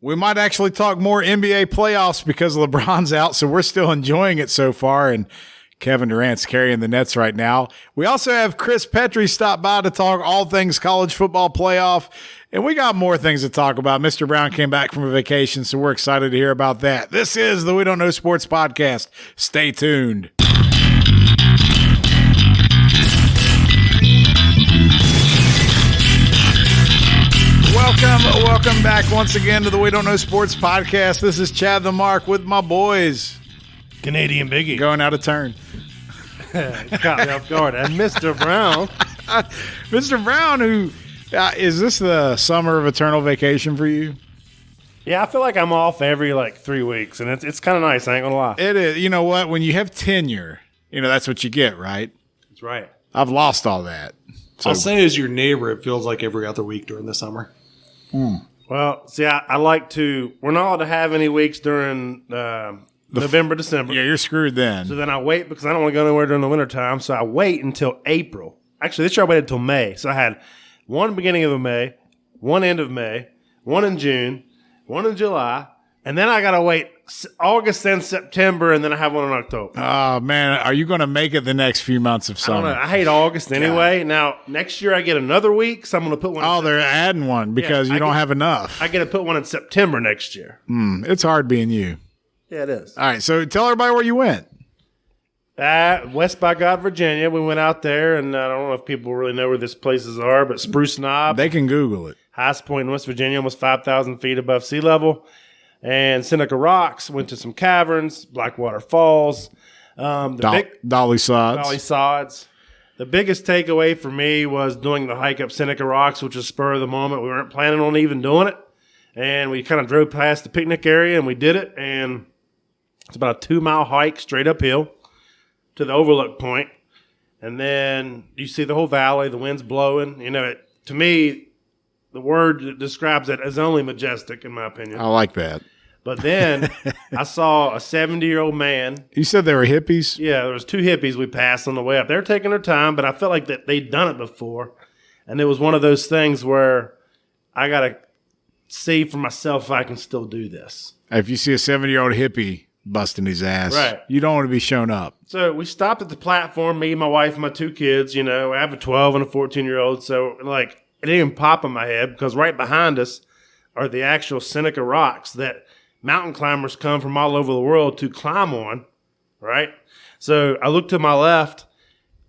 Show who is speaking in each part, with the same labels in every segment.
Speaker 1: We might actually talk more NBA playoffs because LeBron's out, so we're still enjoying it so far, and Kevin Durant's carrying the Nets right now. We also have Chris Petry stop by to talk all things college football playoff, and we got more things to talk about. Mr. Brown came back from a vacation, so we're excited to hear about that. This is the We Don't Know Sports Podcast. Stay tuned. Welcome back once again to the We Don't Know Sports Podcast. This is Chad the Mark with my boys.
Speaker 2: Canadian Biggie.
Speaker 1: Going out of turn.
Speaker 2: Caught me off guard. And Mr. Brown.
Speaker 1: Mr. Brown, who is this the summer of eternal vacation for you?
Speaker 2: Yeah, I feel like I'm off every 3 weeks, and it's kind of nice. I ain't going to lie.
Speaker 1: It is. You know what? When you have tenure, that's what you get, right?
Speaker 2: That's right.
Speaker 1: I've lost all that. So,
Speaker 3: I'll say as your neighbor, it feels like every other week during the summer.
Speaker 2: Well, see, I like to – we're not allowed to have any weeks during November, December.
Speaker 1: Yeah, you're screwed then.
Speaker 2: So then I wait because I don't want to go anywhere during the wintertime, so I wait until April. Actually, this year I waited until May. So I had one beginning of May, one end of May, one in June, one in July, and then I got to wait August and September, and then I have one in October.
Speaker 1: Oh, man. Are you going to make it the next few months of
Speaker 2: I don't
Speaker 1: summer?
Speaker 2: know. I hate August anyway. God. Now, next year I get another week, so I'm going to put one.
Speaker 1: Oh, they're adding one because you don't have enough.
Speaker 2: I get to put one in September next year.
Speaker 1: It's hard being you.
Speaker 2: Yeah, it is.
Speaker 1: All right, so tell everybody where you went.
Speaker 2: West by God, Virginia. We went out there, and I don't know if people really know where these places are, but Spruce Knob.
Speaker 1: They can Google it.
Speaker 2: Highest point in West Virginia, almost 5,000 feet above sea level. And Seneca Rocks, went to some caverns, Blackwater Falls.
Speaker 1: Dolly
Speaker 2: Sods. The biggest takeaway for me was doing the hike up Seneca Rocks, which was spur of the moment. We weren't planning on even doing it. And we kind of drove past the picnic area, and we did it. And it's about a 2-mile hike straight uphill to the overlook point. And then you see the whole valley, the wind's blowing. To me, the word that describes it is only majestic, in my opinion.
Speaker 1: I like that.
Speaker 2: But then I saw a 70-year-old man.
Speaker 1: You said they were hippies?
Speaker 2: Yeah, there was 2 hippies we passed on the way up. They were taking their time, but I felt like that they'd done it before. And it was one of those things where I got to see for myself if I can still do this.
Speaker 1: If you see a 70-year-old hippie busting his ass,
Speaker 2: right,
Speaker 1: you don't want to be shown up. So
Speaker 2: we stopped at the platform, me, my wife, and my 2 kids. I have a 12 and a 14-year-old, so it didn't even pop in my head because right behind us are the actual Seneca Rocks that mountain climbers come from all over the world to climb on, right? So I looked to my left.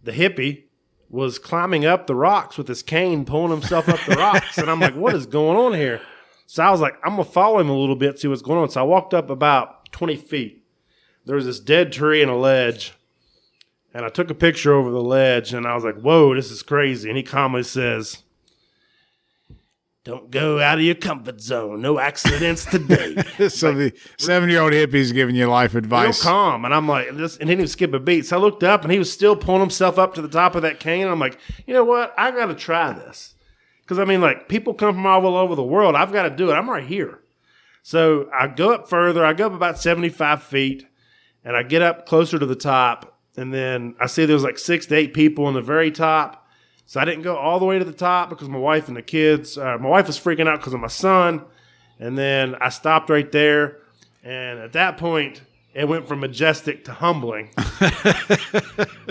Speaker 2: The hippie was climbing up the rocks with his cane, pulling himself up the rocks. And I'm like, what is going on here? So I was like, I'm going to follow him a little bit, see what's going on. So I walked up about 20 feet. There was this dead tree and a ledge. And I took a picture over the ledge, and I was like, whoa, this is crazy. And he calmly says, don't go out of your comfort zone. No accidents today.
Speaker 1: So the 70-year-old hippie's giving you life advice.
Speaker 2: Real calm. And I'm like, and he didn't even skip a beat. So I looked up, and he was still pulling himself up to the top of that cane. And I'm like, you know what? I got to try this. Because, people come from all over the world. I've got to do it. I'm right here. So I go up further. I go up about 75 feet, and I get up closer to the top. And then I see there's 6 to 8 people on the very top. So I didn't go all the way to the top because my wife and the kids, my wife was freaking out because of my son. And then I stopped right there. And at that point, it went from majestic to humbling.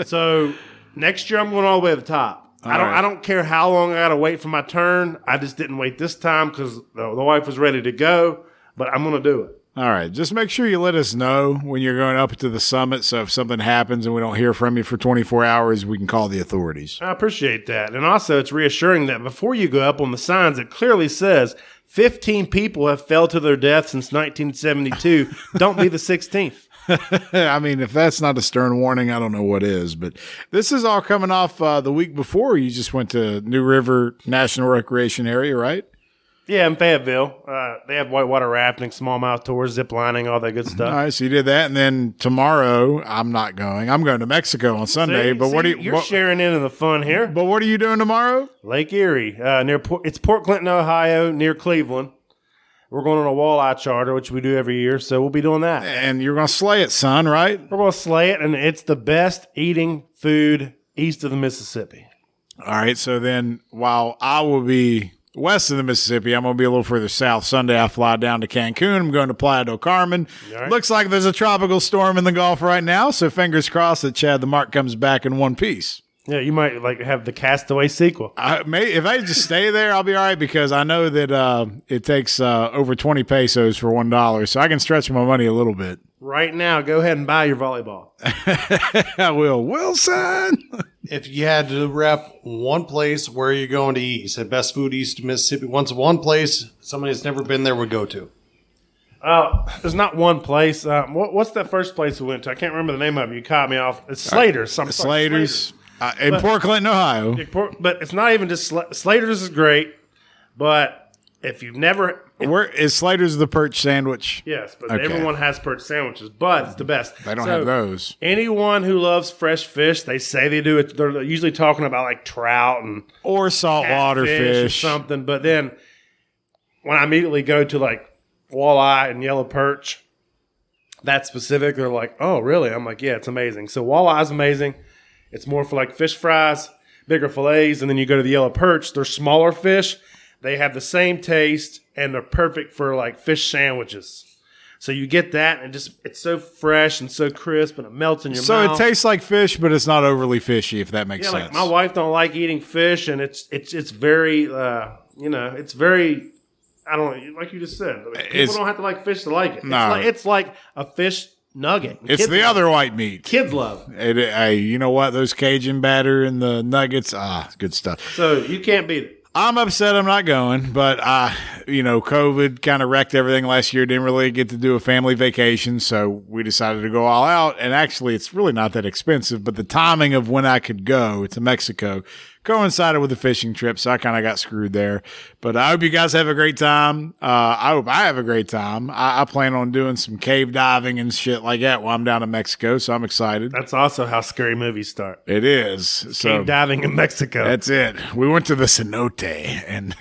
Speaker 2: So next year, I'm going all the way to the top. I don't care how long I got to wait for my turn. I just didn't wait this time because the wife was ready to go. But I'm going to do it.
Speaker 1: All right. Just make sure you let us know when you're going up to the summit. So if something happens and we don't hear from you for 24 hours, we can call the authorities.
Speaker 2: I appreciate that. And also, it's reassuring that before you go up on the signs, it clearly says 15 people have fell to their death since 1972. Don't be the 16th.
Speaker 1: If that's not a stern warning, I don't know what is. But this is all coming off the week before. You just went to New River National Recreation Area, right?
Speaker 2: Yeah, in Fayetteville. They have whitewater rafting, smallmouth tours, zip lining, all that good stuff.
Speaker 1: All right, so you did that, and then tomorrow I'm not going. I'm going to Mexico on Sunday.
Speaker 2: You're sharing in the fun here.
Speaker 1: But what are you doing tomorrow?
Speaker 2: Lake Erie, it's Port Clinton, Ohio, near Cleveland. We're going on a walleye charter, which we do every year, so we'll be doing that.
Speaker 1: And you're going to slay it, son, right?
Speaker 2: We're going to slay it, and it's the best eating food east of the Mississippi.
Speaker 1: All right, so then while I will be west of the Mississippi. I'm going to be a little further south. Sunday, I fly down to Cancun. I'm going to Playa del Carmen.
Speaker 2: All right.
Speaker 1: Looks like there's a tropical storm in the Gulf right now, so fingers crossed that Chad the Mark comes back in one piece.
Speaker 2: Yeah, you might like have the Castaway sequel.
Speaker 1: If I just stay there, I'll be all right because I know that it takes over 20 pesos for $1, so I can stretch my money a little bit.
Speaker 2: Right now, go ahead and buy your volleyball.
Speaker 1: I will. Wilson!
Speaker 3: If you had to rep one place, where are you going to eat? You said best food east of Mississippi. What's one place somebody that's never been there would go to?
Speaker 2: There's not one place. What's that first place we went to? I can't remember the name of it. You caught me off. It's Slater's.
Speaker 1: Slater's. In Port Clinton, Ohio.
Speaker 2: But it's not even just Slater's is great, but if you've never...
Speaker 1: Where is Slater's the perch sandwich?
Speaker 2: Yes, but
Speaker 1: Okay.
Speaker 2: everyone has perch sandwiches, but it's the best.
Speaker 1: They don't have those.
Speaker 2: Anyone who loves fresh fish, they say they do it. They're usually talking about like trout and
Speaker 1: Or saltwater
Speaker 2: catfish
Speaker 1: fish.
Speaker 2: or something. But then when I immediately go to like walleye and yellow perch, that specific, they're like, oh, really? I'm like, yeah, it's amazing. So walleye is amazing. It's more for like fish fries, bigger fillets, and then you go to the yellow perch. They're smaller fish. They have the same taste, and they're perfect for like fish sandwiches. So you get that, and it's so fresh and so crisp, and it melts in your
Speaker 1: So
Speaker 2: mouth.
Speaker 1: it tastes like fish, but it's not overly fishy, if that makes
Speaker 2: Yeah,
Speaker 1: sense.
Speaker 2: like my wife don't like eating fish, and it's very it's very, I don't know, like you just said. People don't have to like fish to like it.
Speaker 1: No.
Speaker 2: It's like a fish nugget.
Speaker 1: It's the other white meat.
Speaker 2: Kids love.
Speaker 1: Hey, you know what? Those Cajun batter and the nuggets, good stuff.
Speaker 2: So you can't beat it.
Speaker 1: I'm upset I'm not going, but COVID kind of wrecked everything last year. Didn't really get to do a family vacation, so we decided to go all out. And actually, it's really not that expensive, but the timing of when I could go to Mexico coincided with the fishing trip, so I kind of got screwed there. But I hope you guys have a great time. I hope I have a great time. I plan on doing some cave diving and shit like that while I'm down in Mexico, so I'm excited.
Speaker 2: That's also how scary movies start.
Speaker 1: It is. So
Speaker 2: Cave diving in Mexico.
Speaker 1: that's it. We went to the cenote and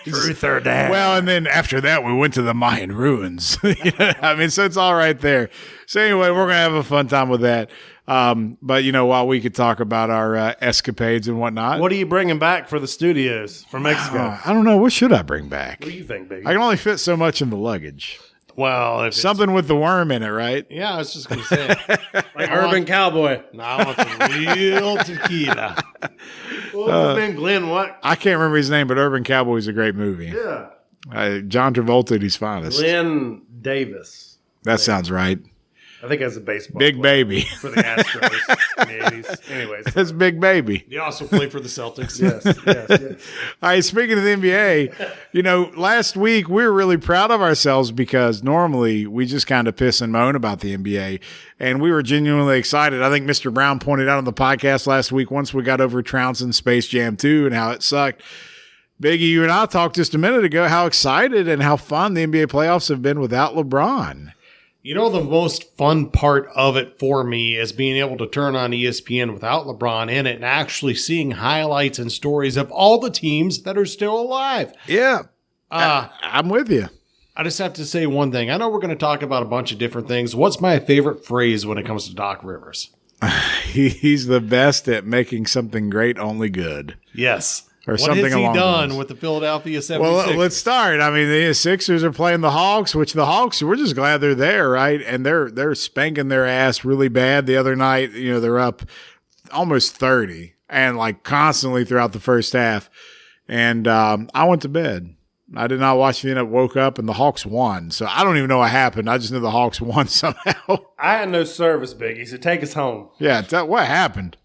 Speaker 2: Truth or dare.
Speaker 1: well, and then after that, we went to the Mayan ruins. I mean, so it's all right there. So anyway, we're gonna have a fun time with that. But while we could talk about our escapades and whatnot,
Speaker 2: What are you bringing back for the studios from Mexico?
Speaker 1: I don't know. What should I bring back?
Speaker 2: What do you think, baby?
Speaker 1: I can only fit so much in the luggage.
Speaker 3: Well, if
Speaker 1: Something with the worm in it, right?
Speaker 3: yeah, I was just going to say.
Speaker 2: Like Urban Cowboy.
Speaker 3: No, I want the real tequila.
Speaker 2: What's his name? Glenn what?
Speaker 1: I can't remember his name, but Urban Cowboy is a great movie.
Speaker 2: Yeah.
Speaker 1: John Travolta at his finest.
Speaker 2: Glenn Davis.
Speaker 1: That sounds right.
Speaker 2: I think that's a baseball
Speaker 1: Big
Speaker 2: player
Speaker 1: Baby.
Speaker 2: for the Astros in the 80s. Anyways.
Speaker 1: That's Big Baby.
Speaker 3: He also played for the Celtics.
Speaker 2: Yes.
Speaker 1: All right, speaking of the NBA, last week we were really proud of ourselves because normally we just kind of piss and moan about the NBA, and we were genuinely excited. I think Mr. Brown pointed out on the podcast last week once we got over trouncing Space Jam 2 and how it sucked. Biggie, you and I talked just a minute ago how excited and how fun the NBA playoffs have been without LeBron.
Speaker 3: You know, the most fun part of it for me is being able to turn on ESPN without LeBron in it and actually seeing highlights and stories of all the teams that are still alive.
Speaker 1: Yeah, I'm with you.
Speaker 3: I just have to say one thing. I know we're going to talk about a bunch of different things. What's my favorite phrase when it comes to Doc Rivers?
Speaker 1: He's the best at making something great only good.
Speaker 3: Yes.
Speaker 1: Or
Speaker 3: what
Speaker 1: something
Speaker 3: has he
Speaker 1: along
Speaker 3: done
Speaker 1: those.
Speaker 3: with the Philadelphia 76ers?
Speaker 1: Well, let's start. I mean, the Sixers are playing the Hawks, which the Hawks, we're just glad they're there, right? And they're spanking their ass really bad. The other night, they're up almost 30 and like constantly throughout the first half. And I went to bed. I did not watch the end. Woke up and the Hawks won. So I don't even know what happened. I just knew the Hawks won somehow.
Speaker 2: I had no service, Biggie, so take us home.
Speaker 1: Yeah, what happened?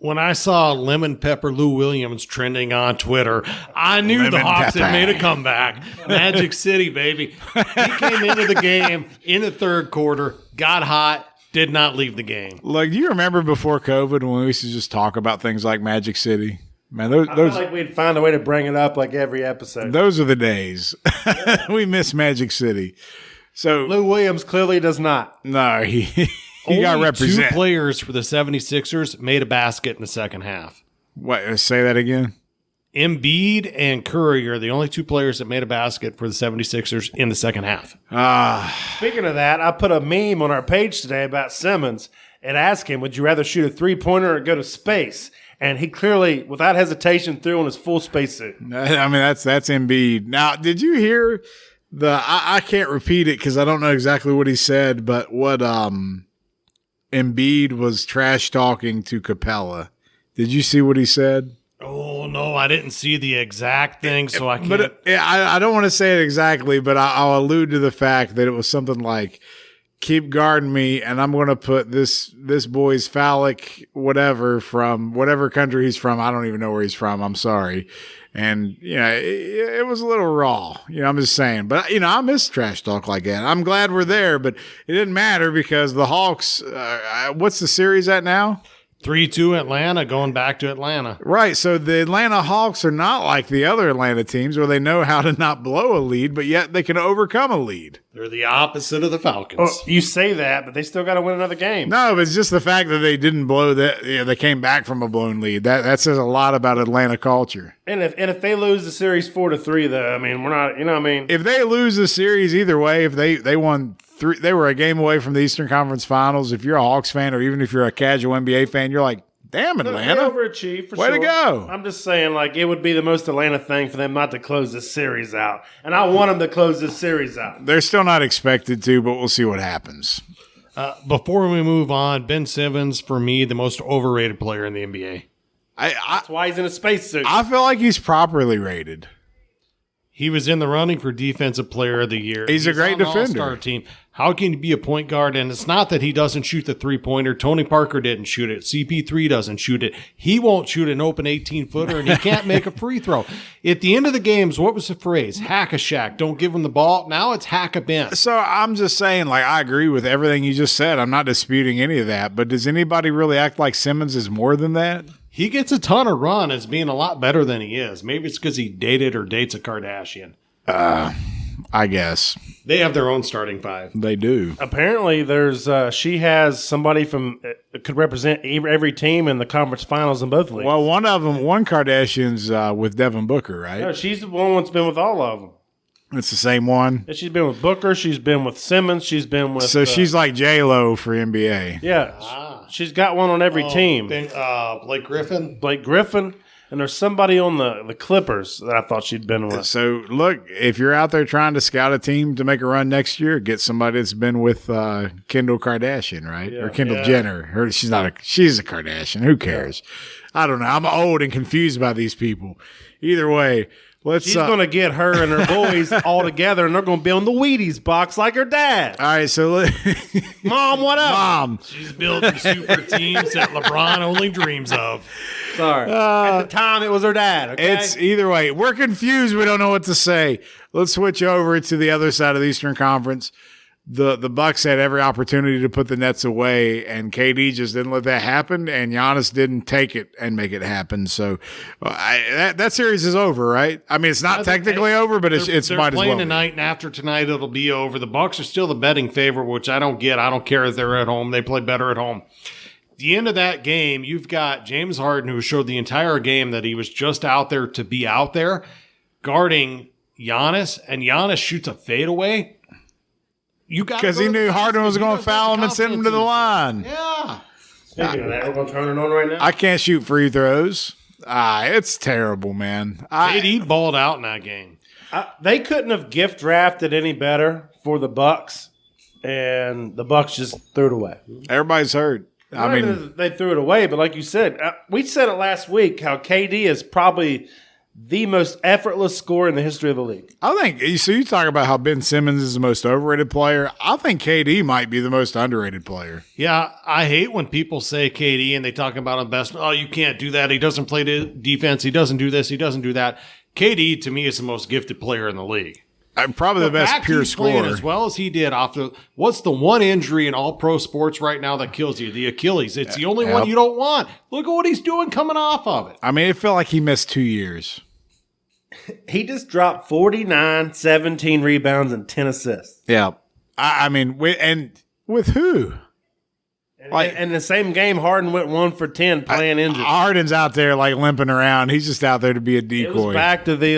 Speaker 3: When I saw Lemon Pepper Lou Williams trending on Twitter, I knew the
Speaker 1: Lemon
Speaker 3: Hawks
Speaker 1: Pepper.
Speaker 3: had made a comeback. Magic City, baby. He came into the game in the third quarter, got hot, did not leave the game.
Speaker 1: Like, do you remember before COVID when we used to just talk about things like Magic City? Man,
Speaker 2: I feel like we'd find a way to bring it up like every episode.
Speaker 1: those are the days. We miss Magic City. So,
Speaker 2: Lou Williams clearly does not.
Speaker 1: no, he
Speaker 3: Only
Speaker 1: got
Speaker 3: two
Speaker 1: represent.
Speaker 3: players for the 76ers made a basket in the second half.
Speaker 1: What? Say that again.
Speaker 3: Embiid and Curry are the only two players that made a basket for the 76ers in the second half.
Speaker 2: Speaking of that, I put a meme on our page today about Simmons and asked him, would you rather shoot a three-pointer or go to space? And he clearly, without hesitation, threw on his full spacesuit.
Speaker 1: I mean, that's Embiid. Now, did you hear I can't repeat it because I don't know exactly what he said, but what Embiid was trash talking to Capella. Did you see what he said?
Speaker 3: Oh, no, I didn't see the exact thing, so I can't.
Speaker 1: But I don't want to say it exactly, but I'll allude to the fact that it was something like, keep guarding me, and I'm going to put this boy's phallic whatever from whatever country he's from. I don't even know where he's from. I'm sorry. And, it was a little raw. I'm just saying. But, I miss trash talk like that. I'm glad we're there, but it didn't matter because the Hawks, what's the series at now?
Speaker 3: 3-2 Atlanta, going back to Atlanta.
Speaker 1: Right. So the Atlanta Hawks are not like the other Atlanta teams where they know how to not blow a lead, but yet they can overcome a lead.
Speaker 3: They're the opposite of the Falcons.
Speaker 2: Oh, you say that, but they still got to win another game.
Speaker 1: No, but it's just the fact that they didn't blow that. They came back from a blown lead. That says a lot about Atlanta culture.
Speaker 2: And if they lose the series 4-3, though, I mean, we're not.
Speaker 1: If they lose the series either way, if they won. They were a game away from the Eastern Conference Finals. If you're a Hawks fan or even if you're a casual NBA fan, you're like, damn, Atlanta.
Speaker 2: They overachieved for
Speaker 1: Way
Speaker 2: sure.
Speaker 1: to go.
Speaker 2: I'm just saying, it would be the most Atlanta thing for them not to close this series out. And I want them to close this series out.
Speaker 1: They're still not expected to, but we'll see what happens.
Speaker 3: Before we move on, Ben Simmons, for me, the most overrated player in the NBA.
Speaker 2: That's why he's in a spacesuit.
Speaker 1: I feel like he's properly rated.
Speaker 3: He was in the running for Defensive Player of the Year.
Speaker 1: He's a great
Speaker 3: on the
Speaker 1: defender.
Speaker 3: All-Star team. How can you be a point guard? And it's not that he doesn't shoot the three-pointer. Tony Parker didn't shoot it. CP3 doesn't shoot it. He won't shoot an open 18-footer, and he can't make a free throw. At the end of the games, what was the phrase? Hack a Shack. Don't give him the ball. Now it's hack a Ben.
Speaker 1: So I'm just saying, I agree with everything you just said. I'm not disputing any of that. But does anybody really act like Simmons is more than that?
Speaker 3: He gets a ton of run as being a lot better than he is. Maybe it's because he dated or dates a Kardashian.
Speaker 1: I guess.
Speaker 3: They have their own starting five.
Speaker 1: They do.
Speaker 2: Apparently, there's she has somebody from could represent every team in the conference finals in both leagues.
Speaker 1: Well, one Kardashian's with Devin Booker, right?
Speaker 2: No, she's the one that's been with all of them.
Speaker 1: It's the same one.
Speaker 2: And she's been with Booker. She's been with Simmons. She's been with.
Speaker 1: So she's like J-Lo for NBA.
Speaker 2: Yeah, she's got one on every team.
Speaker 3: Blake Griffin.
Speaker 2: Blake Griffin. And there's somebody on the Clippers that I thought she'd been with.
Speaker 1: So, look, if you're out there trying to scout a team to make a run next year, get somebody that's been with Kendall Kardashian, right?
Speaker 2: Yeah.
Speaker 1: Or Kendall Jenner. She's a Kardashian. Who cares? I don't know. I'm old and confused by these people. Either way,
Speaker 2: she's going to get her and her boys all together, and they're going to be on the Wheaties box like her dad.
Speaker 1: All right, so
Speaker 2: Mom, what up?
Speaker 1: Mom.
Speaker 3: She's building super teams that LeBron only dreams of.
Speaker 2: Sorry. At the time, it was her dad. Okay?
Speaker 1: It's either way. We're confused. We don't know what to say. Let's switch over to the other side of the Eastern Conference. The Bucks had every opportunity to put the Nets away, and KD just didn't let that happen, and Giannis didn't take it and make it happen. So that series is over, right? I mean, it's not technically over, but it's might as well.
Speaker 3: They're playing tonight, and after tonight, it'll be over. The Bucks are still the betting favorite, which I don't get. I don't care if they're at home. They play better at home. The end of that game, you've got James Harden, who showed the entire game that he was just out there to be out there, guarding Giannis, and Giannis shoots a fadeaway.
Speaker 1: Because he knew Harden was going to foul him and send him to the line.
Speaker 3: Yeah.
Speaker 2: Speaking of that, we're going to turn it on right now.
Speaker 1: I can't shoot free throws. It's terrible, man.
Speaker 3: KD balled out in that game.
Speaker 2: They couldn't have gift drafted any better for the Bucks, and the Bucks just threw it away.
Speaker 1: Everybody's hurt. I mean,
Speaker 2: they threw it away, but like you said, we said it last week how KD is probably the most effortless scorer in the history of the league.
Speaker 1: I think so. You talk about how Ben Simmons is the most overrated player. I think KD might be the most underrated player.
Speaker 3: Yeah, I hate when people say KD and they talk about him best. Oh, you can't do that. He doesn't play defense. He doesn't do this. He doesn't do that. KD to me is the most gifted player in the league.
Speaker 1: Probably the best pure scorer.
Speaker 3: As well as he did what's the one injury in all pro sports right now that kills you? The Achilles. It's the only one you don't want. Look at what he's doing coming off of it.
Speaker 1: I mean, it felt like he missed 2 years.
Speaker 2: He just dropped 49, 17 rebounds, and 10 assists.
Speaker 1: Yeah. I mean, with who?
Speaker 2: In the same game, Harden went 1 for 10 playing injured.
Speaker 1: Harden's out there limping around. He's just out there to be a decoy.
Speaker 2: It was back to the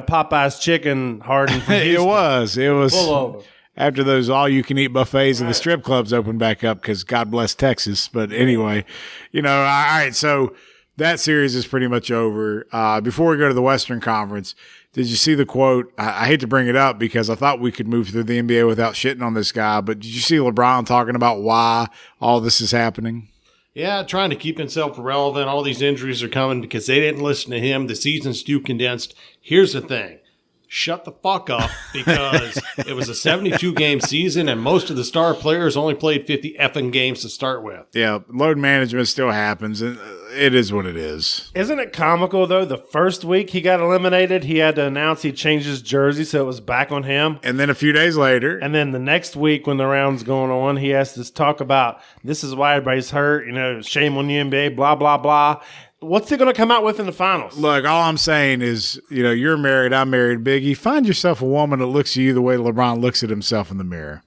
Speaker 2: Popeye's chicken Harden. From
Speaker 1: It was.
Speaker 2: Full over.
Speaker 1: After those all-you-can-eat buffets and the strip clubs opened back up because God bless Texas. But anyway, all right, so that series is pretty much over. Before we go to the Western Conference, did you see the quote? I hate to bring it up because I thought we could move through the NBA without shitting on this guy, but did you see LeBron talking about why all this is happening?
Speaker 3: Yeah, trying to keep himself relevant. All these injuries are coming because they didn't listen to him. The season's too condensed. Here's the thing. Shut the fuck up, because it was a 72-game season and most of the star players only played 50 effing games to start with.
Speaker 1: Yeah, load management still happens, and it is what it is.
Speaker 2: Isn't it comical, though? The first week he got eliminated, he had to announce he changed his jersey, so it was back on him.
Speaker 1: And then a few days later.
Speaker 2: And then the next week when the round's going on, he has to talk about this is why everybody's hurt, shame on the NBA, blah, blah, blah. What's he going to come out with in the finals?
Speaker 1: Look, all I'm saying is, you're married, I'm married, Biggie. Find yourself a woman that looks at you the way LeBron looks at himself in the mirror.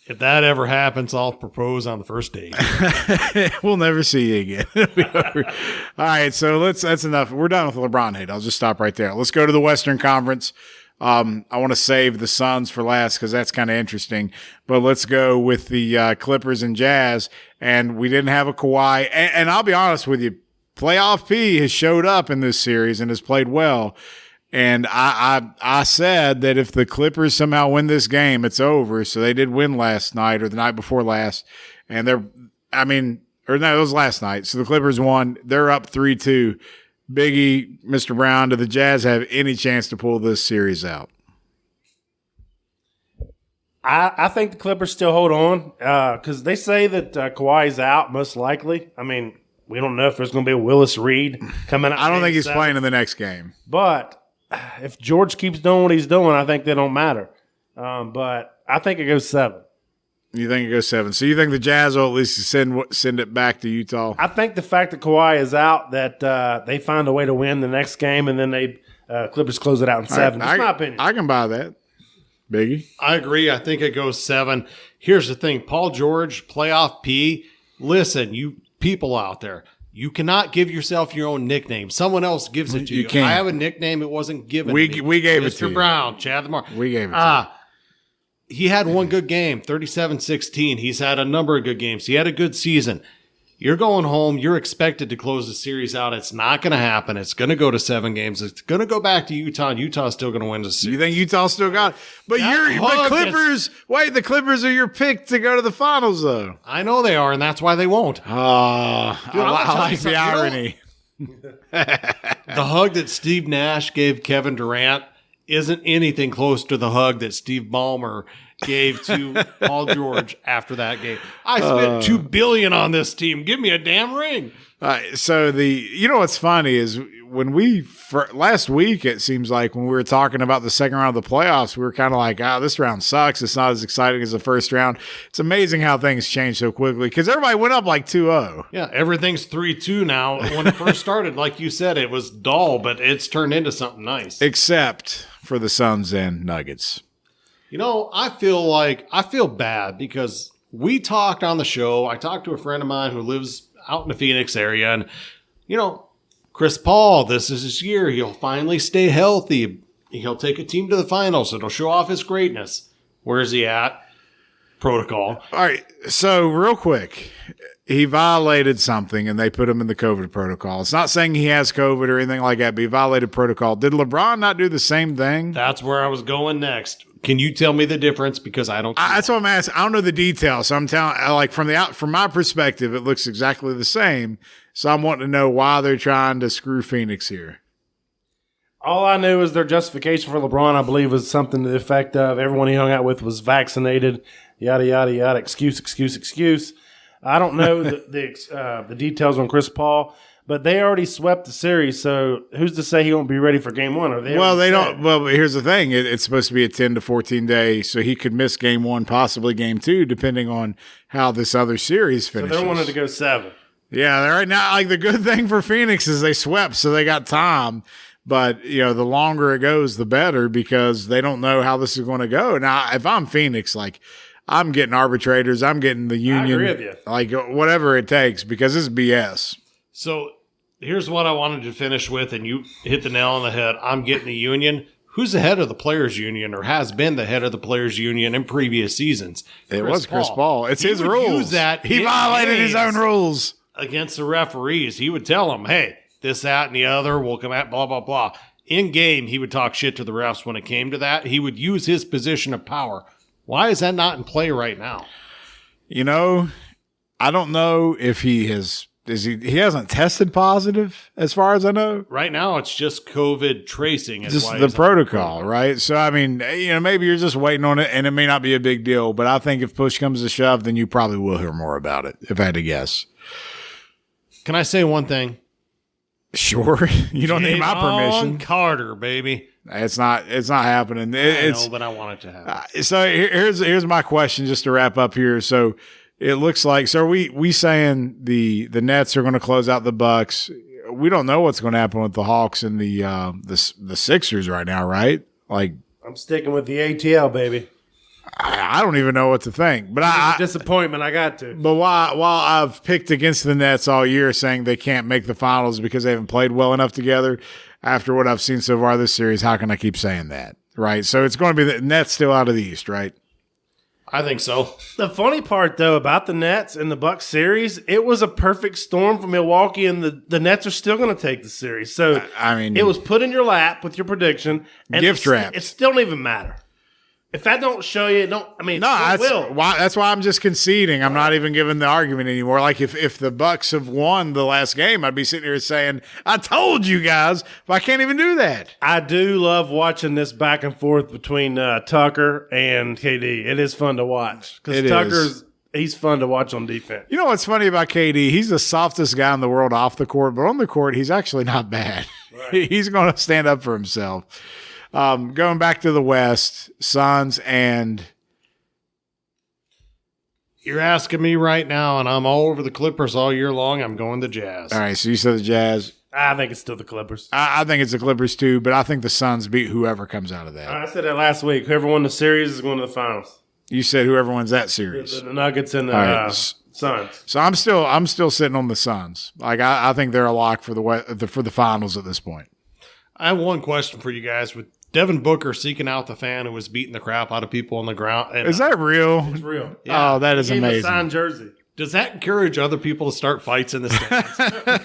Speaker 3: If that ever happens, I'll propose on the first date.
Speaker 1: We'll never see you again. All right, so that's enough. We're done with LeBron hate. I'll just stop right there. Let's go to the Western Conference. I want to save the Suns for last because that's kind of interesting. But let's go with the Clippers and Jazz. And we didn't have a Kawhi. And I'll be honest with you, Playoff P has showed up in this series and has played well. And I said that if the Clippers somehow win this game, it's over. So they did win last night or the night before last. And it was last night. So the Clippers won. They're up 3-2. Biggie, Mr. Brown, do the Jazz have any chance to pull this series out?
Speaker 2: I think the Clippers still hold on because they say that Kawhi's out most likely. We don't know if there's going to be a Willis Reed coming out.
Speaker 1: I don't think he's playing in the next game.
Speaker 2: But if George keeps doing what he's doing, I think they don't matter. But I think it goes 7.
Speaker 1: You think it goes 7. So you think the Jazz will at least send it back to Utah?
Speaker 2: I think the fact that Kawhi is out, that they find a way to win the next game, and then they Clippers close it out in 7. That's my opinion.
Speaker 1: I can buy that. Biggie?
Speaker 3: I agree. I think it goes 7. Here's the thing. Paul George, playoff P. Listen, you people out there, you cannot give yourself your own nickname. Someone else gives it to you.
Speaker 1: Can't.
Speaker 3: I have a nickname. It wasn't given
Speaker 1: we
Speaker 3: to me.
Speaker 1: We gave it to you.
Speaker 3: Mr. Brown, Chad Lamar.
Speaker 1: We gave it to you.
Speaker 3: He had one good game, 37-16. He's had a number of good games. He had a good season. You're going home. You're expected to close the series out. It's not going to happen. It's going to go to 7 games. It's going to go back to Utah, and Utah's still going to win the series.
Speaker 1: You think Utah still got it? But the Clippers, the Clippers are your pick to go to the finals, though.
Speaker 3: I know they are, and that's why they won't.
Speaker 1: I like the irony.
Speaker 3: The hug that Steve Nash gave Kevin Durant isn't anything close to the hug that Steve Ballmer gave to Paul George after that game. I spent $2 billion on this team. Give me a damn ring.
Speaker 1: So what's funny is when last week, it seems like when we were talking about the second round of the playoffs, we were kind of like, this round sucks. It's not as exciting as the first round. It's amazing how things change so quickly because everybody went up like 2-0.
Speaker 3: Yeah, everything's 3-2 now. When it first started, like you said, it was dull, but it's turned into something nice.
Speaker 1: Except for the Suns and Nuggets.
Speaker 3: I feel bad because we talked on the show. I talked to a friend of mine who lives out in the Phoenix area, and Chris Paul, this is his year. He'll finally stay healthy. He'll take a team to the finals. It'll show off his greatness. Where is he at? Protocol.
Speaker 1: All right. So real quick, he violated something and they put him in the COVID protocol. It's not saying he has COVID or anything like that, but he violated protocol. Did LeBron not do the same thing?
Speaker 3: That's where I was going next. Can you tell me the difference? Because I don't.
Speaker 1: That's what I'm asking. I don't know the details. So I'm telling, from my perspective, it looks exactly the same. So I'm wanting to know why they're trying to screw Phoenix here.
Speaker 2: All I knew is their justification for LeBron, I believe, was something to the effect of everyone he hung out with was vaccinated, yada, yada, yada, excuse. I don't know the details on Chris Paul, but they already swept the series, so who's to say he won't be ready for game 1?
Speaker 1: They don't. Well, but here's the thing. It's supposed to be a 10 to 14 day, so he could miss game 1, possibly game 2, depending on how this other series finishes.
Speaker 2: So they wanted to go 7.
Speaker 1: Yeah, right now, the good thing for Phoenix is they swept, so they got time. But, the longer it goes, the better because they don't know how this is going to go. Now, if I'm Phoenix, I'm getting arbitrators. I'm getting the union.
Speaker 2: I agree with you.
Speaker 1: Whatever it takes because it's BS.
Speaker 3: So here's what I wanted to finish with, and you hit the nail on the head. I'm getting the union. Who's the head of the players' union or has been the head of the players' union in previous seasons?
Speaker 1: It was Chris Paul. It's his rules.
Speaker 3: Use that
Speaker 1: he violated his own rules.
Speaker 3: against the referees. He would tell them, hey, this, that, and the other will come at blah, blah, blah. In game, he would talk shit to the refs when it came to that. He would use his position of power. Why is that not in play right now?
Speaker 1: You know, I don't know if he has. He hasn't tested positive, as far as I know.
Speaker 3: Right now, it's just COVID tracing.
Speaker 1: Just the protocol, right? So, I mean, maybe you're just waiting on it, and it may not be a big deal. But I think if push comes to shove, then you probably will hear more about it, if I had to guess.
Speaker 3: Can I say one thing?
Speaker 1: Sure. You don't need my permission.
Speaker 3: Carter, baby.
Speaker 1: It's not happening.
Speaker 3: I know, but I want it to happen.
Speaker 1: So here's my question, just to wrap up here. So it looks like, so are we saying the Nets are going to close out the Bucks? We don't know what's going to happen with the Hawks and the Sixers right now, right? Like,
Speaker 2: I'm sticking with the ATL, baby.
Speaker 1: I don't even know what to think. But
Speaker 2: disappointment, I got to.
Speaker 1: But while I've picked against the Nets all year, saying they can't make the finals because they haven't played well enough together, after what I've seen so far this series, how can I keep saying that? Right? So it's going to be the Nets still out of the East, right?
Speaker 3: I think so.
Speaker 2: The funny part, though, about the Nets and the Bucks series, it was a perfect storm for Milwaukee, and the Nets are still going to take the series. So,
Speaker 1: I mean,
Speaker 2: it was put in your lap with your prediction. And
Speaker 1: gift wrapped.
Speaker 2: It still don't even matter. If that don't show you,
Speaker 1: that's why I'm just conceding. I'm not even giving the argument anymore. Like if the Bucks have won the last game, I'd be sitting here saying, I told you guys, but I can't even do that.
Speaker 2: I do love watching this back and forth between Tucker and KD. It is fun to watch because he's fun to watch on defense.
Speaker 1: You know what's funny about KD? He's the softest guy in the world off the court, but on the court, he's actually not bad. Right. He's going to stand up for himself. Going back to the West, Suns and...
Speaker 3: You're asking me right now, and I'm all over the Clippers all year long. I'm going the Jazz.
Speaker 1: All right, so you said the Jazz.
Speaker 2: I think it's still the Clippers.
Speaker 1: I think it's the Clippers too, but I think the Suns beat whoever comes out of that.
Speaker 2: I said that last week. Whoever won the series is going to the finals.
Speaker 1: You said whoever wins that series.
Speaker 2: The Nuggets and the Suns.
Speaker 1: So I'm still sitting on the Suns. Like I think they're a lock for the finals at this point.
Speaker 3: I have one question for you guys. With Devin Booker seeking out the fan who was beating the crap out of people on the ground. And,
Speaker 1: is that real?
Speaker 2: It's real.
Speaker 1: Yeah. Oh, that is amazing.
Speaker 2: He gave a signed jersey.
Speaker 3: Does that encourage other people to start fights in the stands?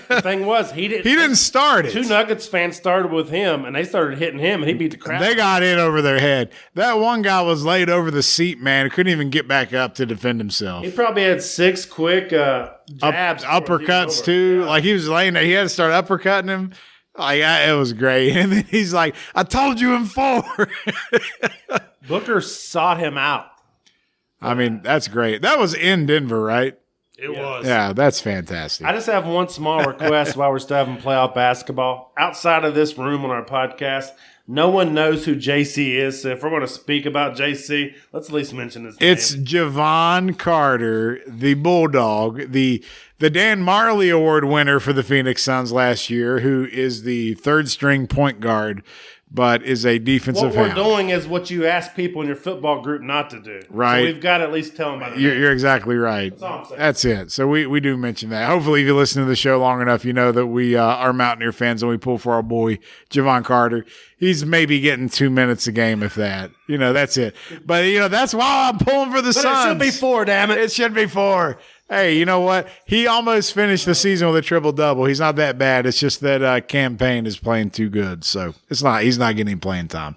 Speaker 2: The thing was, he didn't
Speaker 1: start it.
Speaker 2: Two Nuggets fans started with him, and they started hitting him, and he beat the crap.
Speaker 1: They got in over their head. That one guy was laid over the seat, man. Couldn't even get back up to defend himself.
Speaker 2: He probably had 6 quick jabs.
Speaker 1: Uppercuts, too. Yeah. Like, he was laying there. He had to start uppercutting him. Like, it was great. And then he's like, I told you in 4.
Speaker 2: Booker sought him out.
Speaker 1: I mean, that's great. That was in Denver, right?
Speaker 3: It was.
Speaker 1: Yeah, that's fantastic.
Speaker 2: I just have one small request while we're still having playoff basketball. Outside of this room on our podcast, no one knows who JC is. So if we're going to speak about JC, let's at least mention his name.
Speaker 1: It's Javon Carter, the Bulldog, the Dan Marley Award winner for the Phoenix Suns last year, who is the third-string point guard, but is a defensive
Speaker 2: What we're
Speaker 1: hound.
Speaker 2: doing is what you ask people in your football group not to do.
Speaker 1: Right.
Speaker 2: So we've got to at least tell them about it.
Speaker 1: You're exactly right.
Speaker 2: That's all I'm saying.
Speaker 1: That's it. So we do mention that. Hopefully, if you listen to the show long enough, you know that we are Mountaineer fans and we pull for our boy, Javon Carter. He's maybe getting 2 minutes a game, if that. That's it. But, that's why I'm pulling for the Suns.
Speaker 2: It should be 4, damn it.
Speaker 1: It should be 4. Hey, you know what? He almost finished the season with a triple-double. He's not that bad. It's just that campaign is playing too good. So he's not getting playing time.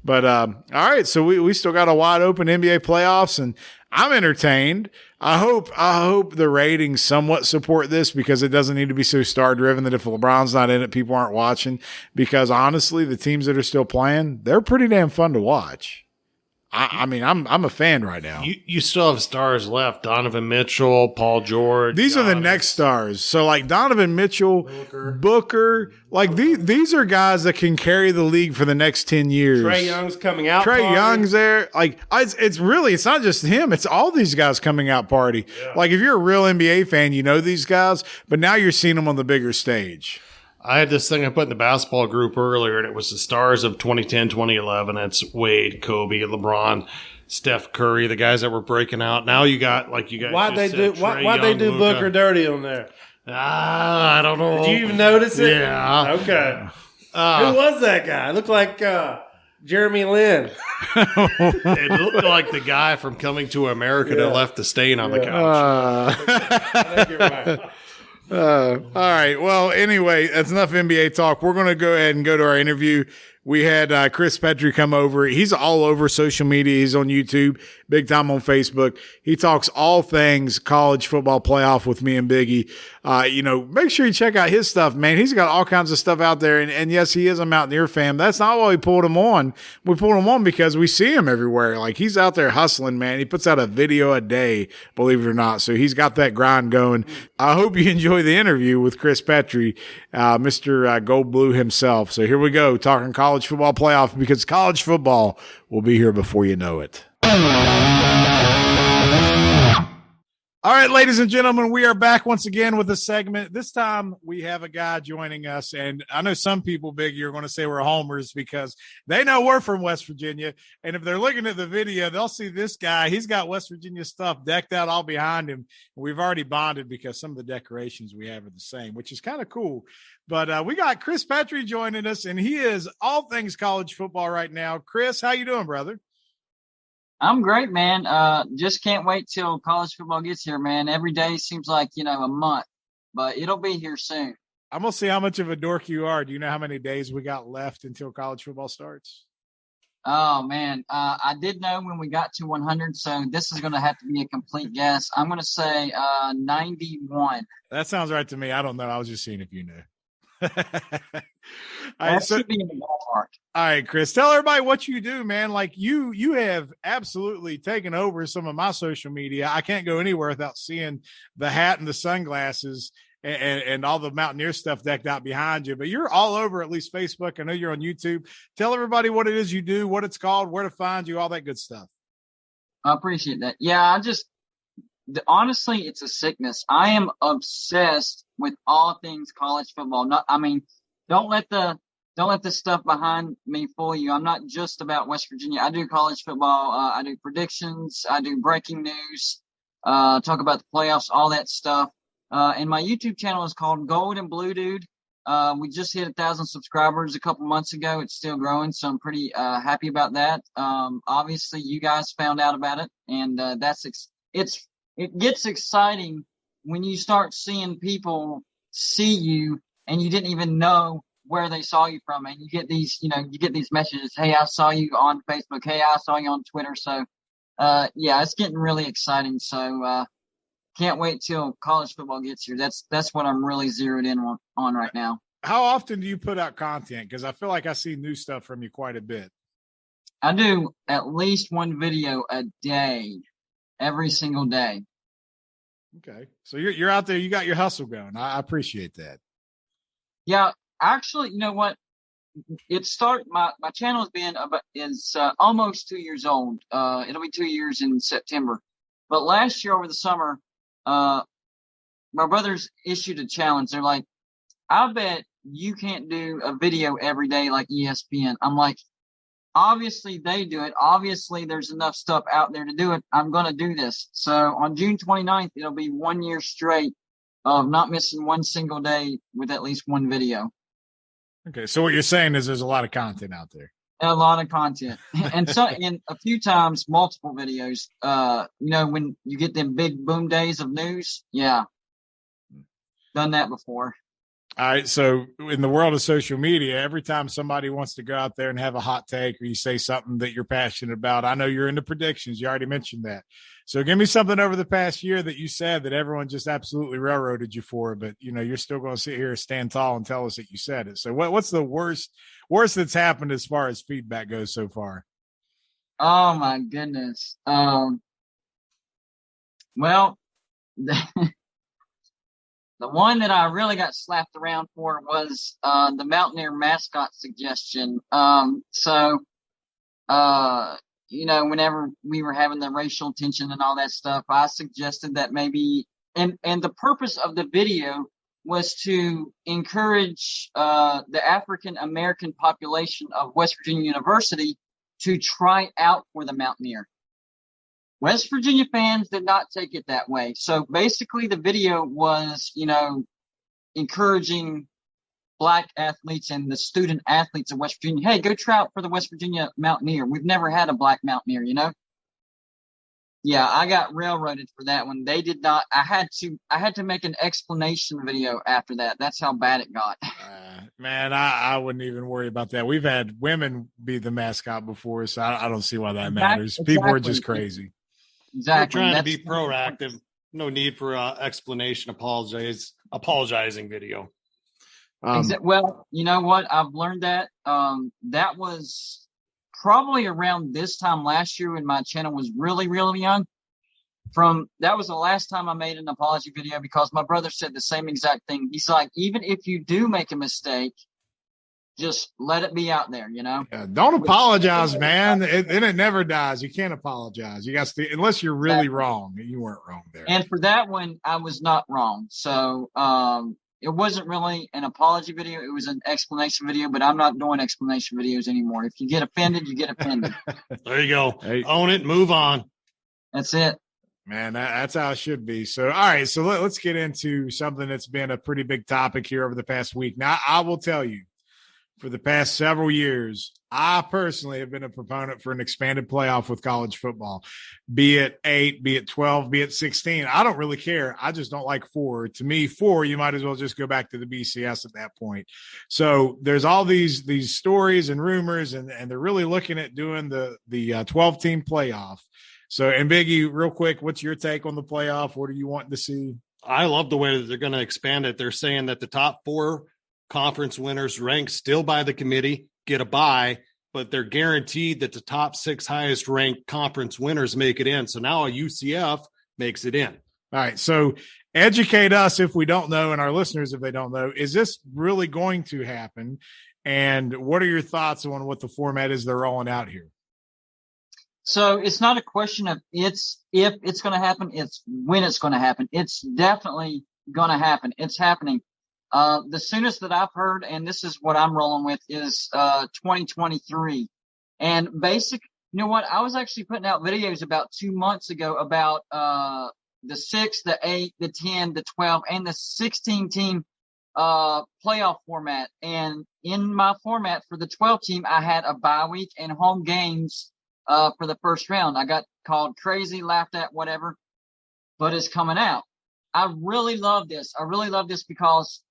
Speaker 1: But all right, so we still got a wide open NBA playoffs, and I'm entertained. I hope the ratings somewhat support this because it doesn't need to be so star-driven that if LeBron's not in it, people aren't watching. Because honestly, the teams that are still playing, they're pretty damn fun to watch. I mean, I'm a fan right now.
Speaker 3: You still have stars left. Donovan Mitchell, Paul George.
Speaker 1: These are the next stars. So like Donovan Mitchell, Booker, like these are guys that can carry the league for the next 10 years.
Speaker 2: Trae Young's coming out.
Speaker 1: Trae Young's there. Like it's not just him. It's all these guys coming out party. Yeah. Like if you're a real NBA fan, you know these guys, but now you're seeing them on the bigger stage.
Speaker 3: I had this thing I put in the basketball group earlier, and it was the stars of 2010, 2011. It's Wade, Kobe, LeBron, Steph Curry, the guys that were breaking out. Now you got, like you guys
Speaker 2: why'd they do
Speaker 3: Luka.
Speaker 2: Booker dirty on there?
Speaker 3: I don't know.
Speaker 2: Did you even notice it?
Speaker 3: Yeah.
Speaker 2: Okay. Who was that guy? It looked like Jeremy Lin.
Speaker 3: It looked like the guy from Coming to America that left the stain on the couch.
Speaker 2: I think you're right.
Speaker 1: All right. Well, anyway, that's enough NBA talk. We're going to go ahead and go to our interview. We had Chris Petry come over. He's all over social media. He's on YouTube, big time on Facebook. He talks all things college football playoff with me and Biggie. Make sure you check out his stuff, man. He's got all kinds of stuff out there. And yes, he is a Mountaineer fan. That's not why we pulled him on. We pulled him on because we see him everywhere. Like, he's out there hustling, man. He puts out a video a day, believe it or not. So he's got that grind going. I hope you enjoy the interview with Chris Petry, Mr. Gold Blue himself. So here we go, talking college football playoff, because college football will be here before you know it. All right, ladies and gentlemen, we are back once again with a segment. This time we have a guy joining us, and I know some people, Big, you're going to say we're homers because they know we're from West Virginia, and if they're looking at the video, they'll see this guy. He's got West Virginia stuff decked out all behind him. We've already bonded because some of the decorations we have are the same, which is kind of cool. But we got Chris Petry joining us, and he is all things college football right now. Chris, how you doing, brother?
Speaker 4: I'm great, man. Just can't wait till college football gets here, man. Every day seems like, a month, but it'll be here soon.
Speaker 1: I'm going to see how much of a dork you are. Do you know how many days we got left until college football starts?
Speaker 4: Oh, man. I did know when we got to 100, so this is going to have to be a complete guess. I'm going to say 91.
Speaker 1: That sounds right to me. I don't know. I was just seeing if you knew.
Speaker 4: That should be in the ballpark.
Speaker 1: All right, Chris, tell everybody what you do, man. Like you have absolutely taken over some of my social media. I can't go anywhere without seeing the hat and the sunglasses and all the Mountaineer stuff decked out behind you. But you're all over, at least Facebook. I know you're on YouTube. Tell everybody what it is you do, what it's called, where to find you, all that good stuff.
Speaker 4: I appreciate that. Yeah, honestly, it's a sickness. I am obsessed with all things college football. Don't let the stuff behind me fool you. I'm not just about West Virginia. I do college football. I do predictions. I do breaking news. Talk about the playoffs, all that stuff. And my YouTube channel is called Gold and Blue Dude. We just hit 1,000 subscribers a couple months ago. It's still growing, so I'm pretty happy about that. Obviously, you guys found out about it, and it gets exciting when you start seeing people see you and you didn't even know where they saw you from. And you get these messages. Hey, I saw you on Facebook. Hey, I saw you on Twitter. So, it's getting really exciting. So, can't wait till college football gets here. That's what I'm really zeroed in on right now.
Speaker 1: How often do you put out content? Because I feel like I see new stuff from you quite a bit.
Speaker 4: I do at least one video a day, every single day.
Speaker 1: Okay. So you're out there, you got your hustle going. I appreciate that.
Speaker 4: Yeah, actually, you know what? My channel is almost 2 years old. It'll be 2 years in September. But last year over the summer, my brothers issued a challenge. They're like, I bet you can't do a video every day like ESPN. I'm like, obviously they do it. Obviously there's enough stuff out there to do it. I'm going to do this. So on June 29th, it'll be 1 year straight of not missing one single day with at least one video.
Speaker 1: Okay. So what you're saying is there's a lot of content out there.
Speaker 4: A lot of content. And a few times, multiple videos. When you get them big boom days of news. Yeah. Done that before.
Speaker 1: All right. So in the world of social media, every time somebody wants to go out there and have a hot take or you say something that you're passionate about, I know you're into predictions. You already mentioned that. So give me something over the past year that you said that everyone just absolutely railroaded you for, but you're still going to sit here, stand tall and tell us that you said it. So what's the worst that's happened as far as feedback goes so far?
Speaker 4: Oh my goodness. Well, the one that I really got slapped around for was the Mountaineer mascot suggestion. Whenever we were having the racial tension and all that stuff, I suggested that maybe, and the purpose of the video was to encourage the African American population of West Virginia University to try out for the Mountaineer. West Virginia fans did not take it that way. So basically the video was, encouraging Black athletes and the student athletes of West Virginia. Hey, go try out for the West Virginia Mountaineer. We've never had a Black Mountaineer, Yeah, I got railroaded for that one. They did not. I had to make an explanation video after that. That's how bad it got.
Speaker 1: Man, I wouldn't even worry about that. We've had women be the mascot before, so I don't see why that matters. People are just crazy.
Speaker 4: Exactly.
Speaker 3: You're trying to be proactive. No need for explanation. Apologizing video.
Speaker 4: Well, you know what? I've learned that. That was probably around this time last year when my channel was really, really young. That was the last time I made an apology video because my brother said the same exact thing. He's like, even if you do make a mistake, just let it be out there, you know?
Speaker 1: Yeah, don't apologize, man. It never dies. You can't apologize. You got to, unless you're really wrong. You weren't wrong there.
Speaker 4: And for that one, I was not wrong. So, it wasn't really an apology video. It was an explanation video, but I'm not doing explanation videos anymore. If you get offended, you get offended.
Speaker 3: There you go. Hey. Own it. Move on.
Speaker 4: That's it.
Speaker 1: Man, that's how it should be. So, all right. So let's get into something that's been a pretty big topic here over the past week. Now, I will tell you, for the past several years, I personally have been a proponent for an expanded playoff with college football, be it 8, be it 12, be it 16. I don't really care. I just don't like 4. To me, 4, you might as well just go back to the BCS at that point. So there's all these stories and rumors, and they're really looking at doing the 12-team playoff. So, and Biggie, real quick, what's your take on the playoff? What are you wanting to see?
Speaker 3: I love the way that they're going to expand it. They're saying that the top 4 conference winners ranked still by the committee get a bye, but they're guaranteed that the top 6 highest ranked conference winners make it in. So now a UCF makes it in.
Speaker 1: All right. So educate us if we don't know, and our listeners if they don't know. Is this really going to happen? And what are your thoughts on what the format is they're rolling out here?
Speaker 4: So it's not a question of if it's going to happen, it's when it's going to happen. It's definitely going to happen. It's happening. The soonest that I've heard, and this is what I'm rolling with, is 2023. And you know what? I was actually putting out videos about 2 months ago about the 6, the 8, the 10, the 12, and the 16-team playoff format. And in my format for the 12-team, I had a bye week and home games for the first round. I got called crazy, laughed at, whatever, but it's coming out. I really love this. I really love this because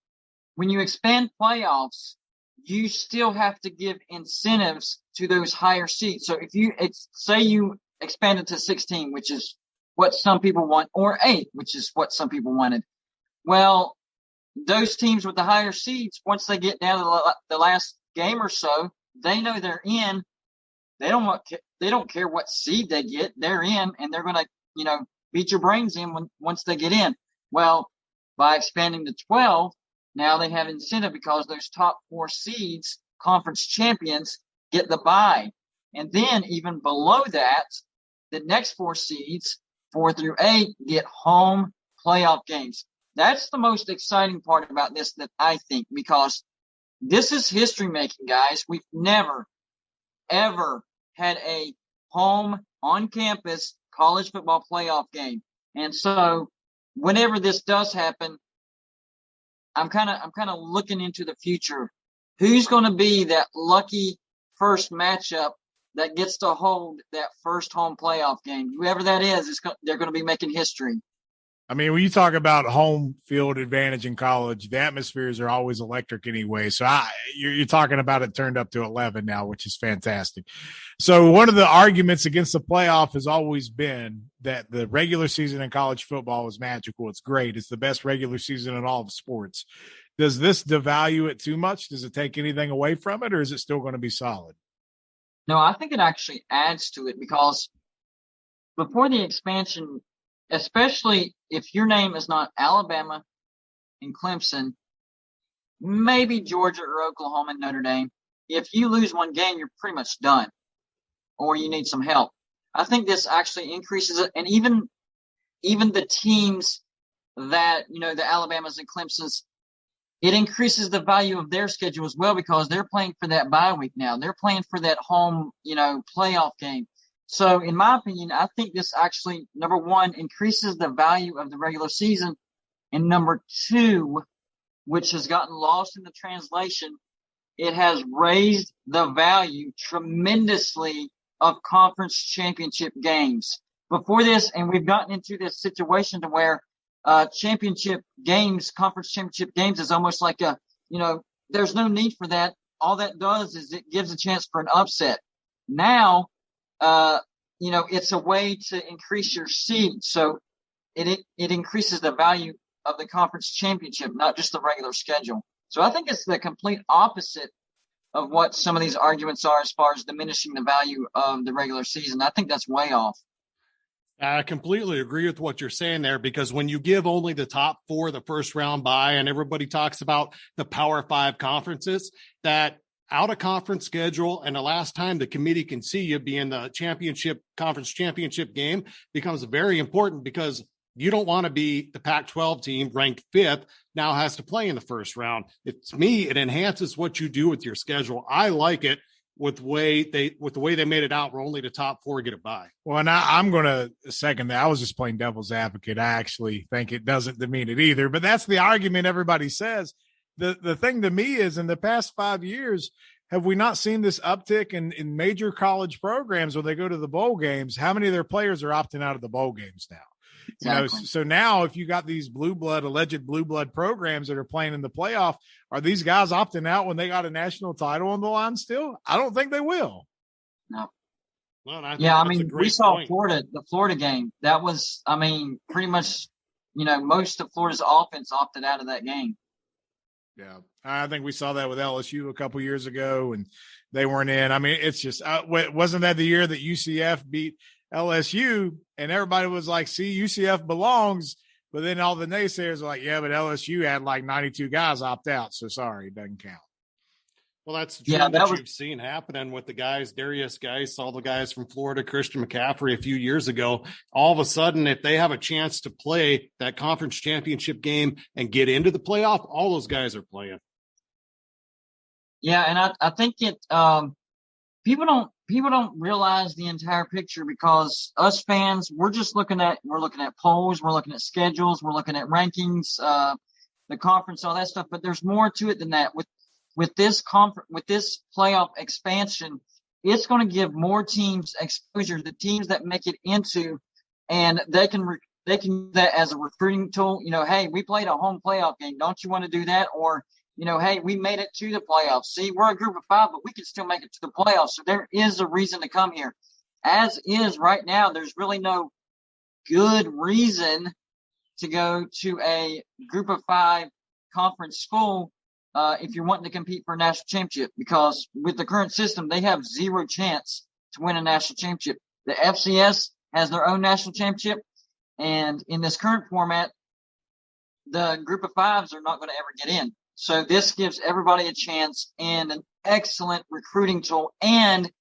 Speaker 4: when you expand playoffs, you still have to give incentives to those higher seeds. So say you expand it to 16, which is what some people want, or 8, which is what some people wanted. Well, those teams with the higher seeds, once they get down to the last game or so, they know they're in. They don't care what seed they get. They're in, and they're going to, beat your brains in once they get in. Well, by expanding to 12, now they have incentive because those top 4 seeds, conference champions, get the bye. And then even below that, the next 4 seeds, 4 through 8, get home playoff games. That's the most exciting part about this that I think, because this is history making, guys. We've never, ever had a home on campus college football playoff game. And so whenever this does happen, I'm kind of looking into the future. Who's going to be that lucky first matchup that gets to hold that first home playoff game? Whoever that is, they're going to be making history.
Speaker 1: I mean, when you talk about home field advantage in college, the atmospheres are always electric anyway. So you're talking about it turned up to 11 now, which is fantastic. So one of the arguments against the playoff has always been that the regular season in college football is magical. It's great. It's the best regular season in all of sports. Does this devalue it too much? Does it take anything away from it, or is it still going to be solid?
Speaker 4: No, I think it actually adds to it, because before the expansion, especially if your name is not Alabama and Clemson, maybe Georgia or Oklahoma and Notre Dame, if you lose one game, you're pretty much done, or you need some help. I think this actually increases it. And even the teams that, the Alabamas and Clemsons, it increases the value of their schedule as well, because they're playing for that bye week now. They're playing for that home, playoff game. So in my opinion, I think this actually, number one, increases the value of the regular season. And number two, which has gotten lost in the translation, it has raised the value tremendously of conference championship games. before this, and we've gotten into this situation to where championship games, conference championship games, is almost like there's no need for that. All that does is it gives a chance for an upset. Now, it's a way to increase your seed, so it increases the value of the conference championship, not just the regular schedule. So I think it's the complete opposite of what some of these arguments are as far as diminishing the value of the regular season. I think that's way off.
Speaker 3: I completely agree with what you're saying there, because when you give only the top 4 the first round bye, and everybody talks about the Power 5 conferences, that out of conference schedule, and the last time the committee can see you be in the conference championship game becomes very important, because you don't want to be the Pac-12 team ranked 5th now has to play in the first round. To me, it enhances what you do with your schedule. I like it with the way they made it out, where only the top 4 get a bye.
Speaker 1: Well, and I'm going to second that. I was just playing devil's advocate. I actually think it doesn't demean it either, but that's the argument everybody says. The thing to me is, in the past 5 years, have we not seen this uptick in major college programs when they go to the bowl games? How many of their players are opting out of the bowl games now?
Speaker 4: Exactly.
Speaker 1: So now if you got these alleged blue blood programs that are playing in the playoff, are these guys opting out when they got a national title on the line still? I don't think they will.
Speaker 4: No.
Speaker 3: Well,
Speaker 4: we saw the Florida game. That was, pretty much, most of Florida's offense opted out of that game.
Speaker 1: Yeah. I think we saw that with LSU a couple years ago, and they weren't in. It's just, wasn't that the year that UCF beat LSU, and everybody was like, see, UCF belongs, but then all the naysayers were like, yeah, but LSU had like 92 guys opt out, so sorry, it doesn't count.
Speaker 3: Well, that's the trend that you've seen happening with the guys, Darius Geis, all the guys from Florida, Christian McCaffrey a few years ago. All of a sudden, if they have a chance to play that conference championship game and get into the playoff, all those guys are playing.
Speaker 4: Yeah, and I think people don't realize the entire picture, because us fans, we're looking at polls, we're looking at schedules, we're looking at rankings, the conference, all that stuff. But there's more to it than that. With this playoff expansion, it's going to give more teams exposure, the teams that make it into, and they can use that as a recruiting tool. Hey, we played a home playoff game. Don't you want to do that? Or, hey, we made it to the playoffs. See, we're a group of 5, but we can still make it to the playoffs. So there is a reason to come here. As is right now, there's really no good reason to go to a group of 5 conference school if you're wanting to compete for a national championship, because with the current system, they have 0 chance to win a national championship. The FCS has their own national championship, and in this current format, the group of 5s are not going to ever get in. So this gives everybody a chance, and an excellent recruiting tool, and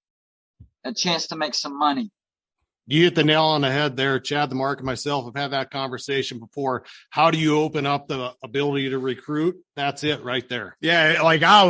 Speaker 4: a chance to make some money.
Speaker 3: You hit the nail on the head there. Chad, the Mark, and myself have had that conversation before. How do you open up the ability to recruit? That's it right there.
Speaker 1: Yeah, like I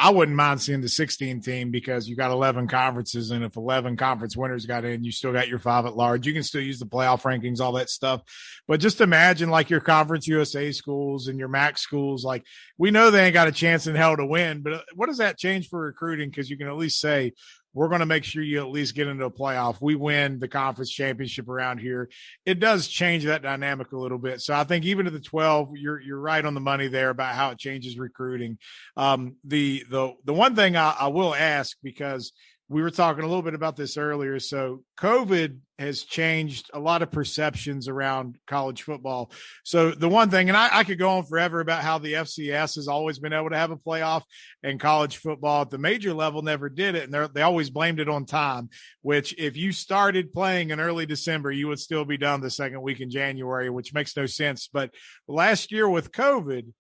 Speaker 1: wouldn't mind seeing the 16 team, because you got 11 conferences, and if 11 conference winners got in, you still got your 5 at large. You can still use the playoff rankings, all that stuff. But just imagine like your Conference USA schools and your MAC schools. Like, we know they ain't got a chance in hell to win, but what does that change for recruiting? Because you can at least say, we're going to make sure you at least get into a playoff. We win the conference championship around here. It does change that dynamic a little bit. So I think even to the 12, you're right on the money there about how it changes recruiting. The one thing I will ask, because we were talking a little bit about this earlier. So COVID has changed a lot of perceptions around college football. So the one thing, and I could go on forever about how the FCS has always been able to have a playoff, and college football at the major level never did it. And they always blamed it on time, which if you started playing in early December, you would still be done the second week in January, which makes no sense. But last year with COVID,